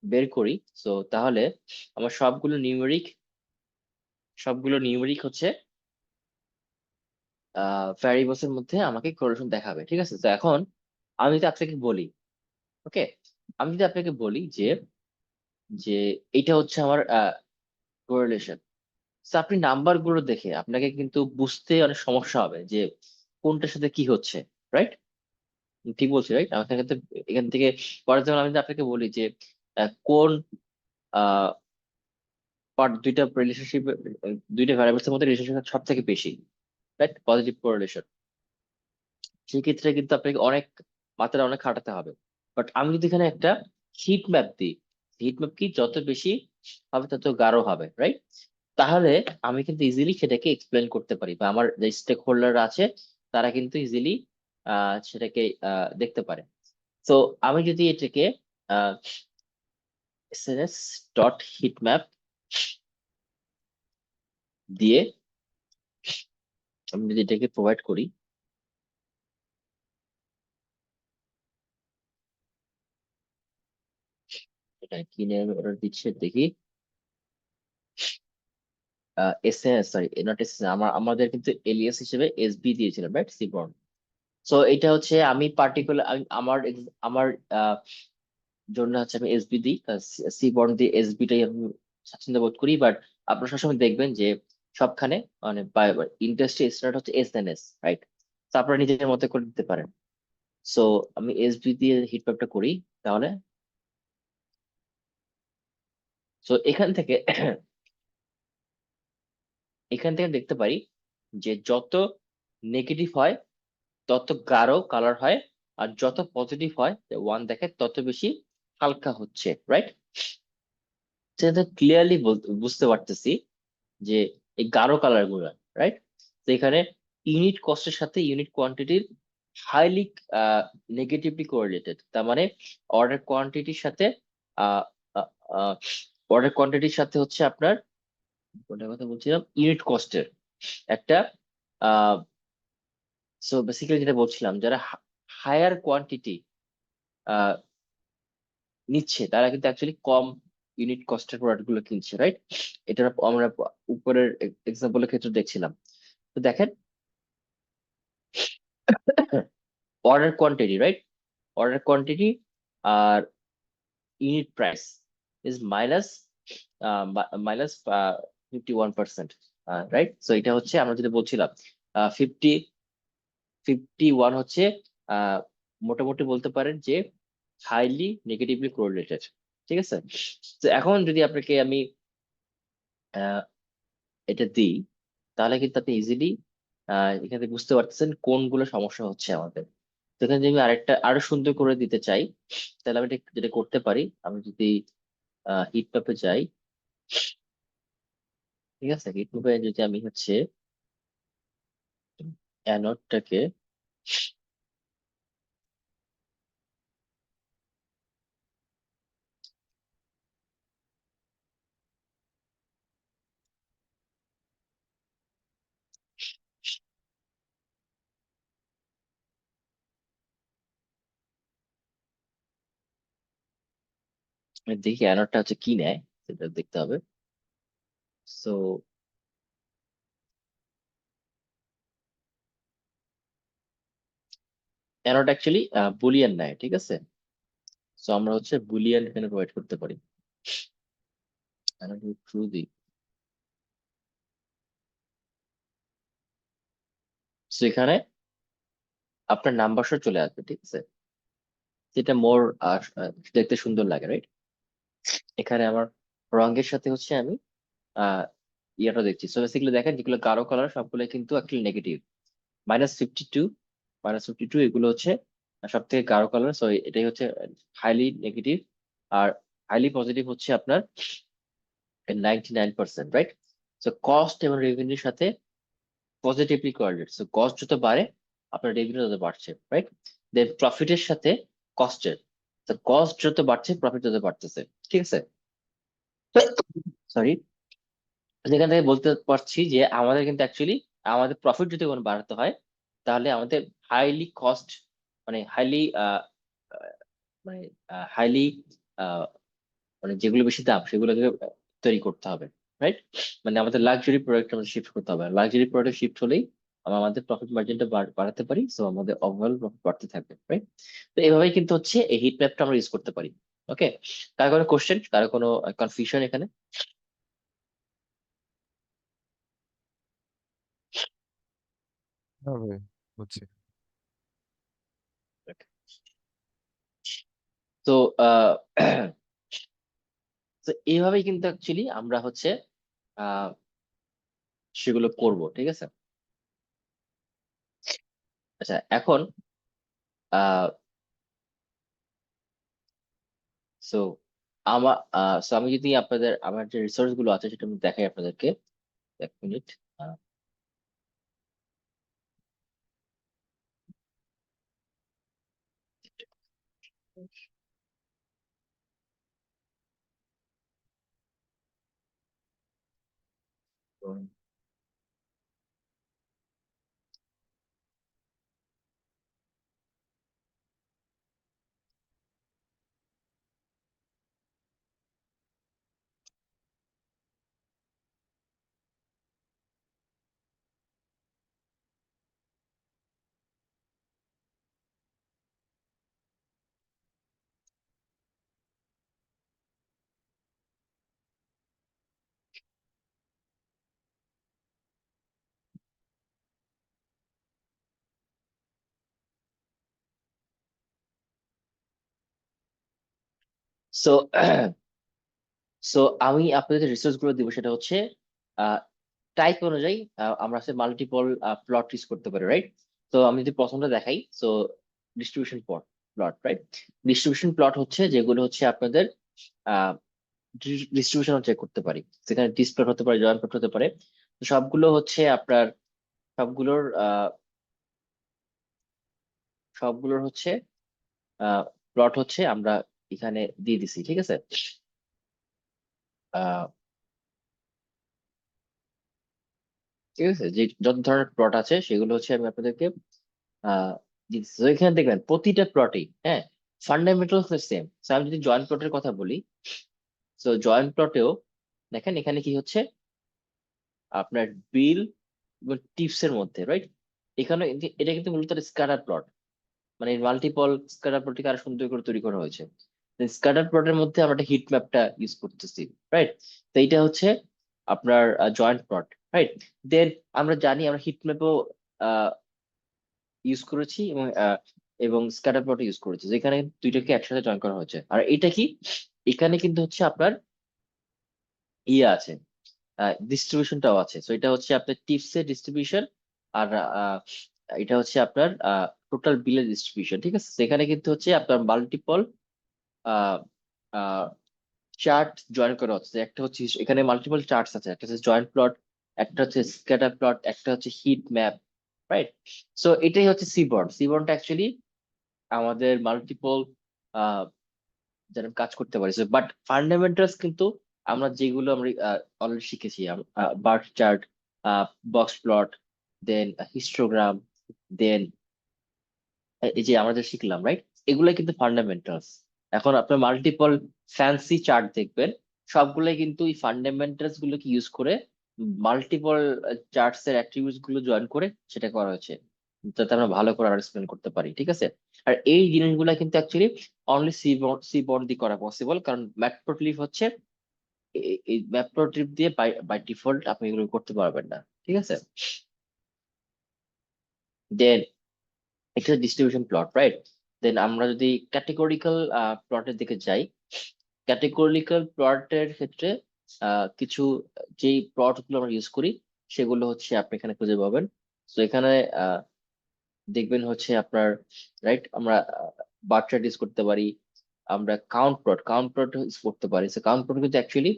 বের করি, সো তাহলে আমার সবগুলো নিউমেরিক হচ্ছে ভ্যারিয়েবলস এর মধ্যে আমাকে কোরিলেশন দেখাবে, ঠিক আছে? তো এখন আমি যদি আপনাকে বলি, ওকে, আমি যদি আপনাকে বলি যে যে এটা হচ্ছে আমার কোরিলেশন, তো আপনি নাম্বার গুলো দেখে আপনাকে কিন্তু বুঝতে অনেক সমস্যা হবে যে কোনটার সাথে কি হচ্ছে, রাইট? ঠিক বলছি, রাইট? আমার এখান থেকে ফর এক্সাম্পল আমি যদি আপনাকে বলি যে কোন দুইটা রিলেশনশিপ, দুইটা ভ্যারিয়েবলস এর মধ্যে রিলেশনশিপ সব থেকে বেশি, রাইট, পজিটিভ কোরিলেশন। সেক্ষেত্রে কিন্তু আপনাকে অনেক মাত্রা অনেক খাটাতে হবে। বাট আমি যদি এখানে একটা হিট ম্যাপ দিই, হিট ম্যাপ কি যত বেশি হবে তত গাঢ় হবে, রাইট? তাহলে আমি কিন্তু ইজিলি সেটাকে এক্সপ্লেন করতে পারি, বা আমার যে স্টেক হোল্ডার আছে তারা কিন্তু ইজিলি সেটাকে দেখতে পারে। তো আমি যদি এটাকে এসএনএস ডট হিট ম্যাপ দিয়ে আমি যদি এটাকে প্রোভাইড করি, এটা কি নেমে অর্ডার দিচ্ছে দেখি। এসএনএস, সরি নট এসএনএস, আমাদের কিন্তু এলিয়াস হিসেবে এসবি দিয়েছিলাম, রাইট, সিবর্ন। সো এটা হচ্ছে আমি পার্টিকুলার আমার জন্য হচ্ছে আমি এসবি দিই, সিবর্ন দিয়ে এসবিটাই আমি স্বাচ্ছন্দ্য বোধ করি। বাট আপনারা সবসময় দেখবেন যে সবখানে মানে ইন্ডাস্ট্রি স্টার্ট হচ্ছে এসএনএস, রাইট? তো আপনারা নিজের মতো করে দিতে পারেন। সো আমি এসবি দিয়ে হিট ম্যাপটা করি তাহলে। সো এখান থেকে এখান থেকে দেখতে পারি যে যত নেগেটিভ হয় তত গাঢ় কালার হয়, আর যত পজিটিভ হয় ওয়ান দেখে তত বেশি হালকা হচ্ছে, রাইট? সেটা ক্লিয়ারলি বুঝতে পারতেছি যে এই গাঢ় কালার গুলা, রাইট? তো এখানে ইউনিট কস্টের সাথে ইউনিট কোয়ান্টিটির হাইলি নেগেটিভলি কোরিলেটেড। তার মানে অর্ডার কোয়ান্টিটির সাথে অর্ডার কোয়ান্টিটির সাথে হচ্ছে আপনার কোনটার কথা বলছিলাম, ইউনিট কস্টের একটা। সো বেসিক্যালি যেটা বলছিলাম, যারা হায়ার কোয়ান্টিটি নিচ্ছে তারা কিন্তু অ্যাকচুয়ালি কম ইউনিট কস্টের প্রোডাক্ট গুলো কিনছে, রাইট? এটা আমরা উপরের এক্সাম্পলের ক্ষেত্রে দেখছিলাম। তো দেখেন, order quantity, right, order quantity আর unit price is minus minus 51%, right? So এটা হচ্ছে আমরা যেটা বলছিলাম, 51 হচ্ছে আহ মোটামুটি বলতে পারেন যে হাইলি নেগেটিভলি কোরিলেটেড, ঠিক আছে? তো এখন যদি আপনাকে আমি আহ, এটা দিই, তাহলে কিন্তু আপনি ইজিলি এখান থেকে বুঝতে পারতেছেন কোনগুলো সমস্যা হচ্ছে আমাদের। তো এখানে যদি আমি আরেকটা আরো সুন্দর করে দিতে চাই, তাহলে আমি যেটা করতে পারি, আমি যদি হিট ম্যাপে যাই, ঠিক আছে, হিট ম্যাপে যদি আমি হচ্ছে অ্যানোডটাকে দেখি অ্যানোডটা হচ্ছে কি নেয়, সেটা দেখতে হবে। সো অ্যানোড অ্যাকচুয়ালি বুলিয়ান নেয়, ঠিক আছে? সো আমরা হচ্ছে বুলিয়ান এখানে প্রোভাইড করতে পারি। অ্যানোড ট্রু দিই, সো এখানে আপনার নাম্বার চলে আসবে, ঠিক আছে? যেটা মোর দেখতে সুন্দর লাগে, রাইট? এখানে আমার রঙের সাথে হচ্ছে আমি আহ ইয়াটা দেখছি। সো বেসিক্যালি দেখেন, যেগুলো গাঢ় কালার সবগুলো কিন্তু অ্যাকচুয়ালি নেগেটিভ। -52, -52 এগুলো হচ্ছে সব থেকে গাঢ় কালার। সো এটাই হচ্ছে highly negative. Are highly positive হচ্ছে আপনার 99%, রাইট? সো কস্ট এবং রেভিনিউর সাথে পজিটিভলি কোরিলেটেড। সো কস্ট যত বাড়ে আপনার রেভিনিউ তত বাড়ছে, রাইট? দেন প্রফিটের সাথে কস্টের, তো কস্ট যত বাড়ছে প্রফিট তত বাড়তেছে, ঠিক আছে? সরি, যেখান থেকে বলতে পারছি যে আমাদের কিন্তু অ্যাকচুয়ালি আমাদের প্রফিট যদি কোনো বাড়াতে হয়, তাহলে আমাদের হাইলি কস্ট, মানে হাইলি মানে হাইলি মানে যেগুলো বেশি দাম সেগুলোকে তৈরি করতে হবে, রাইট? মানে আমাদের লাক্সারি প্রোডাক্ট আমাদের শিফট করতে হবে। লাক্সারি প্রোডাক্ট শিফট হলেই আমরা আমাদের প্রফিট মার্জিনটা বাড়াতে পারি, সো আমাদের ওভারঅল প্রফিট বাড়তে থাকবে, রাইট? তো এইভাবেই কিন্তু হচ্ছে এই হিট ম্যাপটা আমরা ইউজ করতে পারি। ওকে, কারো কোনো কোশ্চেন, কারো কোনো কনফিউশন এখানে? হবে, বুঝছি। তো আহ তো এইভাবেই কিন্তু অ্যাকচুয়ালি আমরা হচ্ছে আহ সেগুলো করব, ঠিক আছে। আচ্ছা, এখন আহ সো আমার আমি যদি আমার যে রিসোর্স গুলো আছে সেটা আমি দেখাই আপনাদেরকে। এক মিনিট। সো সো আমি আপনাদের রিসোর্স গুলো দিব, সেটা হচ্ছে টাইপ অনুযায়ী আমরা মাল্টিপল প্লট ইউজ করতে পারি, রাইট। তো আমি যদি প্রথমটা দেখাই, so distribution plot, right. Distribution plot হচ্ছে যেগুলো হচ্ছে আপনাদের ডিস্ট্রিবিউশন চেক করতে পারি, সেখানে ডিসপ্লট হতে পারে, জয়েন্ট প্লট হতে পারে। তো সবগুলো হচ্ছে আপনার সবগুলোর সবগুলোর হচ্ছে প্লট হচ্ছে আমরা এখানে দিয়ে দিছি, ঠিক আছে। আহ ঠিক আছে, যে যত ধরনের প্লট আছে সেগুলো হচ্ছে আমি আপনাদেরকে আহ দিচ্ছি। তো এখানে দেখবেন প্রতিটা প্লটেই, হ্যাঁ, ফান্ডামেন্টালস সেম। আমি যদি জয়েন্ট প্লটের কথা বলি, তো জয়েন্ট প্লটেও দেখেন এখানে কি হচ্ছে আপনার বিল এবং টিপস এর মধ্যে, রাইট। এখানে এটা কিন্তু মূলত স্ক্যাটার প্লট, মানে মাল্টিপল স্ক্যাটার প্লটকে আরো সুন্দর করে তৈরি করা হয়েছে। স্ক্যাটার প্লটের মধ্যে আমরা একটা হিট ম্যাপটা ইউজ করতেছি, রাইট। তো এইটা হচ্ছে আপনার জয়েন্ট প্লট, রাইট। দেন আমরা জানি আমরা হিট ম্যাপও ইউজ করেছি এবং স্ক্যাটার প্লট ইউজ করেছি, যেখানে দুইটাকে একসাথে জয়েন করা হয়েছে। আর এটা কি, এখানে কিন্তু হচ্ছে আপনার ইয়ে আছে, ডিস্ট্রিবিউশনটাও আছে। তো এটা হচ্ছে আপনার টিপস এর ডিস্ট্রিবিউশন, আর এটা হচ্ছে আপনার টোটাল বিলের ডিস্ট্রিবিউশন, ঠিক আছে। সেখানে কিন্তু হচ্ছে আপনার মাল্টিপল চার্ট জয়েন করা হচ্ছে। একটা হচ্ছে এখানে মাল্টিপল চার্টস আছে, একটা হচ্ছে জয়েন্ট প্লট, একটা হচ্ছে স্ক্যাটার প্লট, একটা হচ্ছে হিট ম্যাপ, রাইট। সো এটাই হচ্ছে সিবর্ন। সিবর্নটা অ্যাকচুয়ালি আমাদের মাল্টিপল যেন কাজ করতে পারি। বাট ফান্ডামেন্টালস কিন্তু আমরা যেগুলো আমরা অলরেডি শিখেছি, বার চার্ট, বক্স প্লট, দেন হিস্টোগ্রাম, দেন এই যে আমরা যে শিখলাম, রাইট, এগুলাই কিন্তু ফান্ডামেন্টালস। এখন আপনার মাল্টিপল ফ্যান্সি চার্ট দেখবেন, সবগুলাই কিন্তু এই ফান্ডামেন্টালস গুলোকে ইউজ করে মাল্টিপল চার্টস এর অ্যাট্রিবিউটস গুলো জয়েন করে সেটা করা হয়েছে, যাতে আমরা ভালো করে আন্ডারস্ট্যান্ড করতে পারি, ঠিক আছে। আর এই জিনিসগুলো কিন্তু অ্যাকচুয়ালি অনলি সি বন্ড দিয়ে করা পসিবল, কারণ ম্যাটপ্লোটলিব হচ্ছে এই ম্যাটপ্লোটলিব দিয়ে বাই বাই ডিফল্ট আপনি এগুলো করতে পারবেন না, ঠিক আছে। দেন এটা ডিস্ট্রিবিউশন প্লট, রাইট। দেন আমরা যদি ক্যাটেগরিক্যাল প্লটের দিকে যাই, ক্যাটেগরিক্যাল প্লটের ক্ষেত্রে কিছু যেই প্লট গুলো আমরা ইউজ করি সেগুলো হচ্ছে আপনি এখানে খুঁজে পাবেন। তো এখানে আহ, দেখবেন হচ্ছে আপনার, রাইট, আমরা বার চার্ট ইউজ করতে পারি, আমরা কাউন্ট প্লট ইউজ করতে পারি। কাউন্ট প্লট কিন্তু অ্যাকচুয়ালি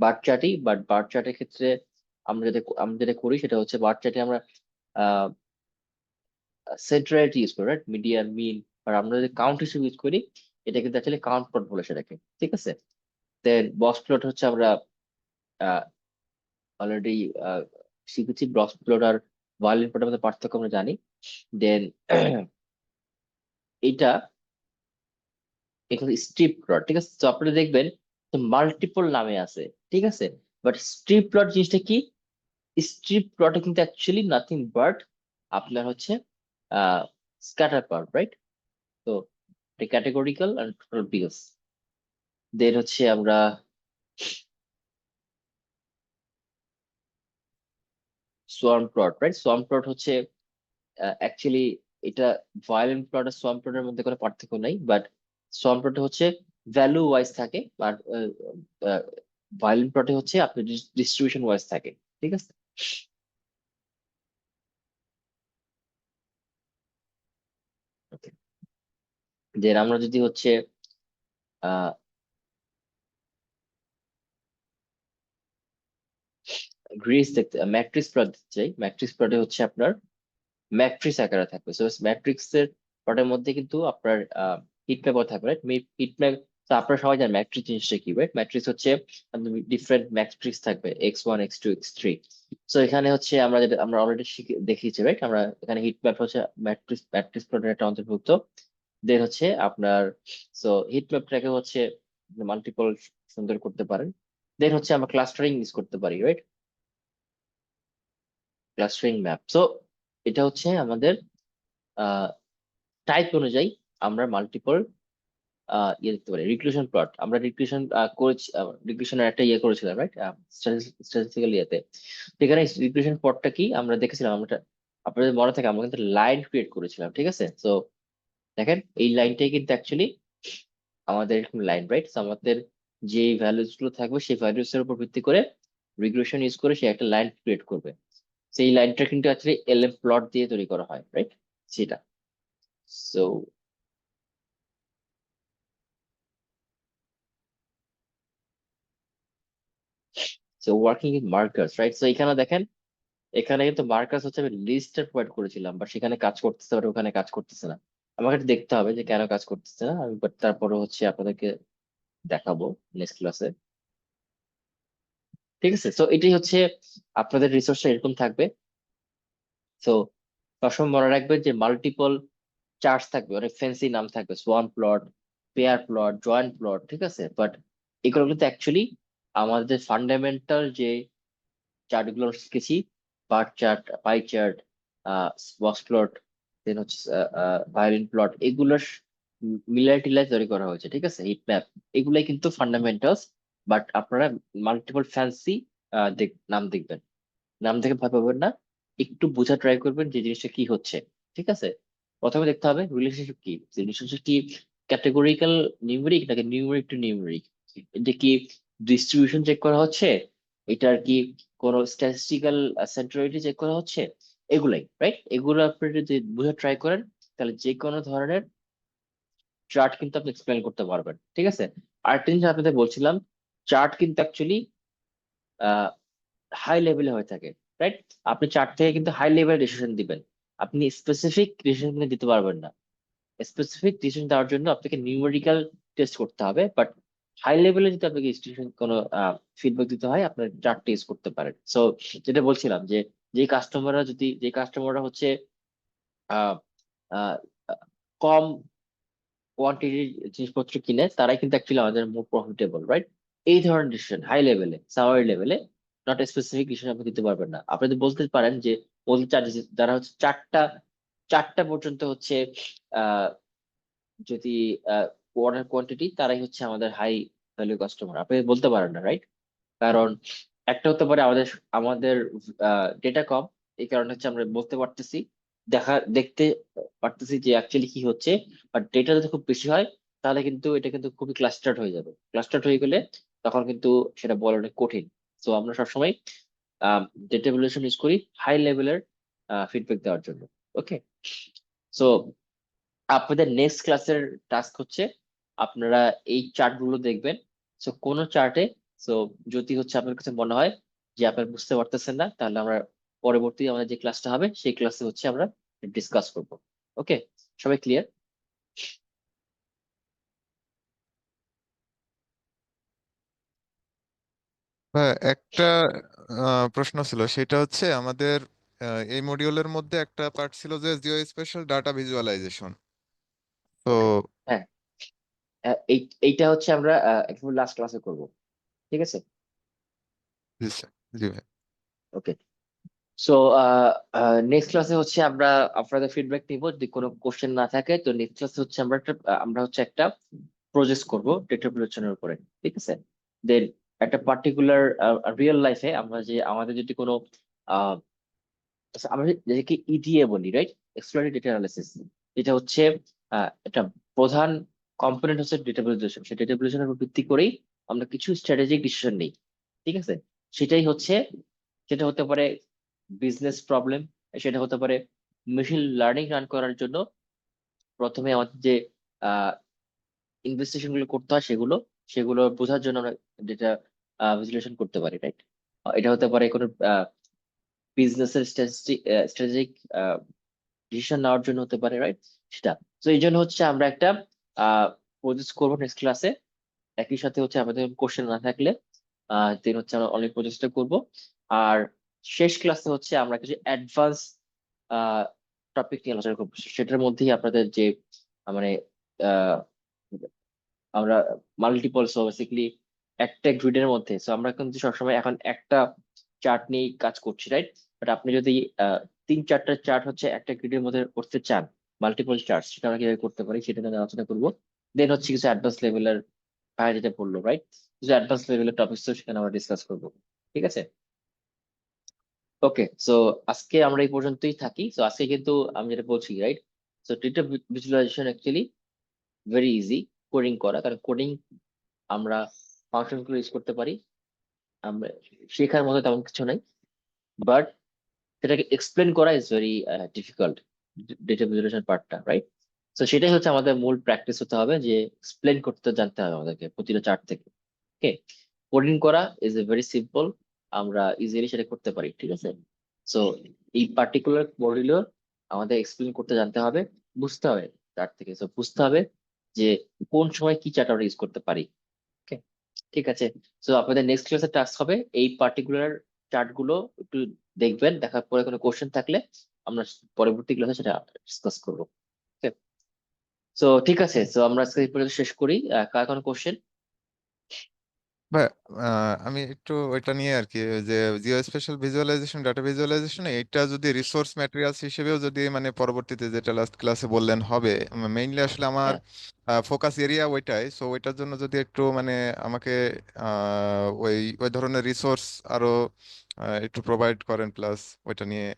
বার চার্টই, বাট বার চার্টের ক্ষেত্রে আমরা যেটা করি সেটা হচ্ছে বার চার্টে আমরা সেন্ট্রালিটি ইউজ করি, রাইট, মিডিয়ান মিন। আর আমরা যদি কাউন্ট হিসেবে ইউজ করি, এটা কিন্তু অ্যাকচুয়ালি কাউন্ট প্লট বলে সেটাকে, ঠিক আছে। দেন বক্স প্লট হচ্ছে আমরা অলরেডি শিখেছি, বক্স প্লট আর ভায়োলিন প্লটের মধ্যে পার্থক্য আমরা জানি। দেন এটা এখানে স্ট্রিপ প্লট, ঠিক আছে। তো আপনারা দেখবেন মাল্টিপল নামে আছে, ঠিক আছে। বাট স্ট্রিপ প্লট জিনিসটা কি, স্ট্রিপ প্লটে কিন্তু অ্যাকচুয়ালি নাথিং বাট আপনার হচ্ছে স্ক্যাটার প্লট, রাইট। তো ক্যাটেগরিক্যাল আর টোটাল বিগস। দেন হচ্ছে আমরা swarm plot, right. Swarm plot হচ্ছে অ্যাকচুয়ালি এটা ভায়োলেন্ট প্লট আর সোয়ার্ম প্লটের মধ্যে কোনো পার্থক্য নাই, বাট সোয়ার্ম প্লট হচ্ছে ভ্যালু ওয়াইজ থাকে, আর ভায়োলিন প্লটে হচ্ছে আপনার ডিস্ট্রিবিউশন ওয়াইজ থাকে, ঠিক আছে। ওকে, দেন আমরা যদি হচ্ছে আহ গ্রিস দেখতে ম্যাট্রিক্স প্লট দেখতে চাই, ম্যাট্রিক্স প্লটে হচ্ছে আপনার ম্যাট্রিক্স আকারে থাকবে। সো ম্যাট্রিক্স এর প্লটের মধ্যে কিন্তু আপনার হিট ম্যাপও থাকবে, রাইট। হিট ম্যাপ, তো আপনারা সবাই জানেন ম্যাট্রিক্স জিনিসটা কি, রাইট। ম্যাট্রিক্স হচ্ছে ডিফারেন্ট ম্যাট্রিক্স থাকবে, x1 x2 x3। সো এখানে হচ্ছে আমরা যেটা আমরা অলরেডি শিখে দেখিয়েছি, রাইট। আমরা এখানে হিট ম্যাপ হচ্ছে ম্যাট্রিক্স ম্যাট্রিক্স প্লটের একটা অন্তর্ভুক্ত। দেন হচ্ছে আপনার, সো হিট ম্যাপটাকে হচ্ছে মাল্টিপল সুন্দর করতে পারেন। দেন হচ্ছে আমরা ক্লাস্টারিং ইউজ করতে পারি, রাইট, ক্লাস্টারিং ম্যাপ। সো এটা হচ্ছে আমাদের টাইপ অনুযায়ী আমরা মাল্টিপল ইয়ে দেখতে পারি। রিগ্রেশন প্লট আমরা রিগ্রেশন করেছি, রিগ্রেশনের একটা ইয়ে করেছিলাম, রাইট, স্ট্যাটিস্টিক্যাল ইয়েতে। সেখানে রিগ্রেশন প্লটটা কি আমরা দেখেছিলাম, আমরা আপনাদের মনে থাকে আমরা কিন্তু লাইন ক্রিয়েট করেছিলাম, ঠিক আছে। তো দেখেন এই লাইনটাই কিন্তু অ্যাকচুয়ালি আমাদের এরকম লাইন, রাইট। আমাদের যে ভ্যালুস গুলো থাকবে সেই ভ্যালুস এর উপর ভিত্তি করে রিগ্রেশন ইউজ করে সে একটা লাইন ক্রিয়েট করবে। সেই লাইনটা কিন্তু অ্যাকচুয়ালি এলএম প্লট দিয়ে তৈরি করা হয়, রাইট, সেটা। So so working with markers, right. So এখানে দেখেন, এখানে কিন্তু মার্কাস হচ্ছে আমি লিস্টে প্রোভাইড করেছিলাম, বা সেখানে কাজ করতেছে বাট ওখানে কাজ করতেছে না। আমাকে একটু দেখতে হবে যে কেন কাজ করতেছে না, আমি বাট তারপরে হচ্ছে আপনাদেরকে দেখাবো নেক্সট ক্লাসে, ঠিক আছে। তো এটাই হচ্ছে আপনাদের রিসোর্সটা এরকম থাকবে। তো সবসময় মনে রাখবেন যে মাল্টিপল চার্টস থাকবে, অনেক ফ্যান্সি নাম থাকবে, swarm plot, pair plot, joint plot, ঠিক আছে। বাট এগুলো কিন্তু অ্যাকচুয়ালি আমাদের ফান্ডামেন্টাল যে চার্ট গুলো শিখেছি, bar chart, pie chart, box plot, then হচ্ছে ভায়োলিন প্লট, এগুলোর মিলাই টিলাই তৈরি করা হয়েছে, ঠিক আছে। হিট ম্যাপ এগুলাই কিন্তু ফান্ডামেন্টালস। বাট আপনারা মাল্টিপল ফ্যান্সি নাম দেখবেন, নাম দেখে ভয় পাবেন না, একটু বোঝা ট্রাই করবেন যে জিনিসটা কি হচ্ছে, ঠিক আছে। প্রথমে দেখতে হবে রিলেশনশিপ কি, রিলেশনশিপ কি ক্যাটেগরিক্যাল নিউমেরিক নাকি নিউমেরিক টু নিউমেরিক, এটা কি ডিস্ট্রিবিউশন চেক করা হচ্ছে, এটার কি কোনো স্ট্যাটিস্টিক্যাল সেন্ট্রালিটি চেক করা হচ্ছে, এগুলাই, রাইট। এগুলো আপনি যদি বোঝা ট্রাই করেন তাহলে যে কোনো ধরনের চার্ট কিন্তু আপনি এক্সপ্লেন করতে পারবেন, ঠিক আছে। আরেকটা জিনিস আপনাদের বলছিলাম, চার্ট কিন্তু অ্যাকচুয়ালি হাই লেভেলে হয়ে থাকে, রাইট। আপনি চার্ট থেকে কিন্তু হাই লেভেল ডিসিশন দিবেন, আপনি স্পেসিফিক ডিসিশন কিন্তু দিতে পারবেন না। স্পেসিফিক ডিসিশন দেওয়ার জন্য আপনাকে নিউমেরিক্যাল টেস্ট করতে হবে। বাট হাই লেভেলে যদি আপনাকে ডিসিশন কোনো ফিডব্যাক দিতে হয়, আপনার চার্ট ইউজ করতে পারেন। সো যেটা বলছিলাম যে যে কাস্টমাররা হচ্ছে আহ আহ, কম কোয়ান্টিটির জিনিসপত্র কিনে, তারাই কিন্তু অ্যাকচুয়ালি আমাদের মোর প্রফিটেবল, রাইট। এই ধরনের ডিসিশন হাই লেভেলে, সামারি লেভেলে, নট স্পেসিফিক ডিসিশন আপনি দিতে পারবেন না। আপনি যদি বলতে পারেন যে বলতে চান যে যারা হচ্ছে চারটা চারটা পর্যন্ত হচ্ছে আহ যদি অর্ডার কোয়ান্টিটি, তারাই হচ্ছে আমাদের হাই ভ্যালু কাস্টমার, আপনি বলতে পারেন না, রাইট। কারণ একটা হতে পারে আমাদের আমাদের ডেটা কম, এই কারণে হচ্ছে আমরা বলতে পারতেছি, দেখতে পারতেছি যে অ্যাকচুয়ালি কি হচ্ছে। বাট ডেটা যদি খুব বেশি হয় তাহলে কিন্তু এটা কিন্তু খুবই ক্লাস্টার্ড হয়ে যাবে, ক্লাস্টার্ড হয়ে গেলে তখন কিন্তু সেটা বলা অনেক কঠিন। তো আমরা সবসময় ডেটা ভ্যালুয়েশন ইউজ করি হাই লেভেলের ফিডব্যাক দেওয়ার জন্য। ওকে, সো আপনাদের নেক্সট ক্লাসের টাস্ক হচ্ছে আপনারা এই চার্ট গুলো দেখবেন। সো কোন চার্টে, সো যদি হচ্ছে আপনার কাছে মনে হয় যে আপনার বুঝতে পারতেছেন না, তাহলে আমরা পরবর্তী আমাদের যে ক্লাসটা হবে সেই ক্লাসে হচ্ছে আমরা ডিসকাস করব। ওকে, সবাই ক্লিয়ার? হ্যাঁ, একটা প্রশ্ন ছিল, সেটা হচ্ছে আমাদের এই মডিউলের মধ্যে একটা পার্ট ছিল যে জিও স্পেশাল ডাটা ভিজুয়ালাইজেশন। তো ওকে, হ্যাঁ, এইটা হচ্ছে আমরা একদম লাস্ট ক্লাসে করব, ঠিক আছে। জি স্যার, জি ভাই। ওকে, সো নেক্সট ক্লাসে হচ্ছে আমরা আপনাদের ফিডব্যাক নিব, যদি কোনো কোশ্চেন না থাকে তো নেক্সট ক্লাসে হচ্ছে আমরা হচ্ছে একটা প্রজেক্ট করব ডেটা প্রোটেকশনের উপরে, ঠিক আছে। দেন একটা পার্টিকুলার রিয়েল লাইফে আমরা যে আমাদের যদি কোনো আহ, আমরা যেটাকে ইডিএ বলি, রাইট, এক্সপ্লোরেটরি ডেটা অ্যানালিসিস, এটা হচ্ছে একটা প্রধান কম্পোনেন্ট হচ্ছে ডেটা ভিজুয়ালাইজেশন, সেই ডেটা ভিজুয়ালাইজেশনের উপর ভিত্তি করেই আমরা কিছু স্ট্র্যাটেজিক ডিসিশন নিই। ঠিক আছে, সেটাই হচ্ছে, সেটা হতে পারে বিজনেস প্রবলেম, সেটা হতে পারে মেশিন লার্নিং রান করার জন্য প্রথমে আমাদের যে ইনভেস্টিগেশন গুলো করতে হয় সেগুলো সেগুলো বোঝার জন্য আমরা ডেটা ভিজুয়ালাইজেশন করতে পারি, রাইট? এটা হতে পারে কোনো বিজনেসের স্ট্র্যাটেজিক ডিসিশন নেওয়ার জন্য হতে পারে, রাইট? সেটা, তো এই জন্য হচ্ছে আমরা একটা প্রজেক্ট করবো নেক্সট ক্লাসে। একই সাথে হচ্ছে আমাদের কোশ্চেন না থাকলে দেন হচ্ছে আমরা অনলাইন প্রজেক্টটা করব। আর শেষ ক্লাসে হচ্ছে আমরা কিছু অ্যাডভান্স টপিক নিয়ে আলোচনা করবো, সেটার মধ্যেই আপনাদের যে মানে আহ, আমরা মাল্টিপল, সো বেসিক্যালি একটা গ্রিডের মধ্যে, সো আমরা কিন্তু সবসময় এখন একটা চার্ট নিয়ে কাজ করছি, রাইট? বাট আপনি যদি 3-4টা চার্ট হচ্ছে একটা গ্রিডের মধ্যে করতে চান, মাল্টিপল চার্ট, সেটা আমরা কিভাবে করতে পারি সেটা নিয়ে আলোচনা করবো। দেন হচ্ছে কিছু অ্যাডভান্স লেভেলের ভাই যেটা বললো, রাইট? কিছু অ্যাডভান্স লেভেলের টপিকস সেখানে আমরা ডিসকাস করবো। ঠিক আছে, ওকে। সো আজকে আমরা এই পর্যন্তই থাকি। সো আজকে কিন্তু আমি যেটা বলছি, right, so data visualisation actually very easy coding করা, কারণ কোডিং আমরা ফাংশন গুলো ইউজ করতে পারি, আমরা শেখার মতো তেমন কিছু নাই। বাট সেটাকে এক্সপ্লেন করা is very difficult, data visualisation পার্টটা, রাইট? তো সেটাই হচ্ছে আমাদের মূল প্র্যাকটিস হতে হবে, যে এক্সপ্লেন করতে জানতে হবে আমাদেরকে প্রতিটা চার্ট থেকে। ওকে, কোডিং করা ইজ এ ভেরি সিম্পল, আমরা ইজিলি সেটা করতে পারি, ঠিক আছে? সো এই পার্টিকুলার মডিউল আমাদের এক্সপ্লেন করতে জানতে হবে, বুঝতে হবে চার্ট থেকে, সো বুঝতে হবে যে কোন সময় কি চার্ট আমরা ইউজ করতে পারি। ওকে, ঠিক আছে। সো আপনাদের নেক্সট ক্লাসে টাস্ক হবে এই পার্টিকুলার চার্ট গুলো একটু দেখবেন, দেখার পরে কোনো কোশ্চেন থাকলে আমরা পরবর্তী ক্লাসে সেটা ডিসকাস করবো। ওকে, সো ঠিক আছে, সো আমরা আজকে এই পর্যন্ত শেষ করি। কার কোনো কোশ্চেন? ভাই, আমি একটু ওইটা নিয়ে আর কি, যে geo spatial visualisation, data visualisation, এটা যদি রিসোর্স ম্যাটেরিয়ালস হিসেবেও যদি মানে পরবর্তীতে যেটা লাস্ট ক্লাসে বললেন হবে, মেইনলি আসলে আমার হ্যাঁ, ফোকাস এরিয়া ওইটাই। সো ওইটার জন্য যদি একটু মানে আমাকে ওই ওই ধরনের রিসোর্স আরো একটু প্রোভাইড করেন, প্লাস ওইটা নিয়ে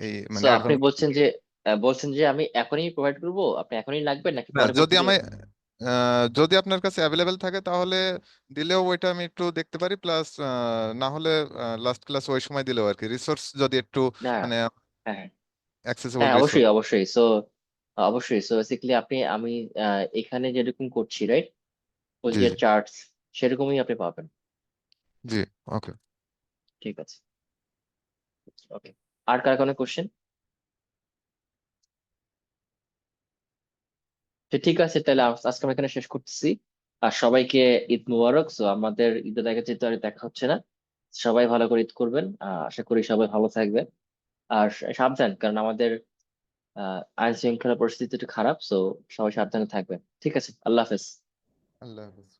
এই সো মানে আপনি অ্যাডভান্স। বলছেন যে আমি এখনই প্রোভাইড করবো, আপনি এখনই লাগবে নাকি না, যদি পরবর্তীতে? আমি যদি আপনার কাছে অ্যাভেলেবেল থাকে তাহলে দিলেও ওইটা আমি একটু দেখতে পারি, প্লাস না হলে লাস্ট ক্লাস ওই সময় দিলেও আর কি, রিসোর্স যদি একটু না, মানে হ্যাঁ হ্যাঁ, অ্যাক্সেসিবল হ্যাঁ রিসোর্স। অবশ্যই অবশ্যই। সো অবশ্যই, সো বেসিক্যালি আমি এখানে যেরকম করছি, রাইট, ওই জি যে জি চার্টস, সেরকমই আপনি পাবেন। জি। ওকে। ঠিক আছে, ওকে। আর কার কোনো কোশ্চেন? ঠিক আছে, তাহলে আজকে আমরা এখানে শেষ করতেছি। আর সবাইকে ঈদ মুবারক। সো আমাদের ঈদে দেখা যেতে আর দেখা হচ্ছে না, সবাই ভালো করে ঈদ করবেন। আশা করি সবাই ভালো থাকবেন। আর সাবধান, কারণ আমাদের আইন শৃঙ্খলা পরিস্থিতি একটু খারাপ, সো সবাই সাবধানে থাকবেন। ঠিক আছে, আল্লাহ হাফেজ। আল্লাহ হাফেজ।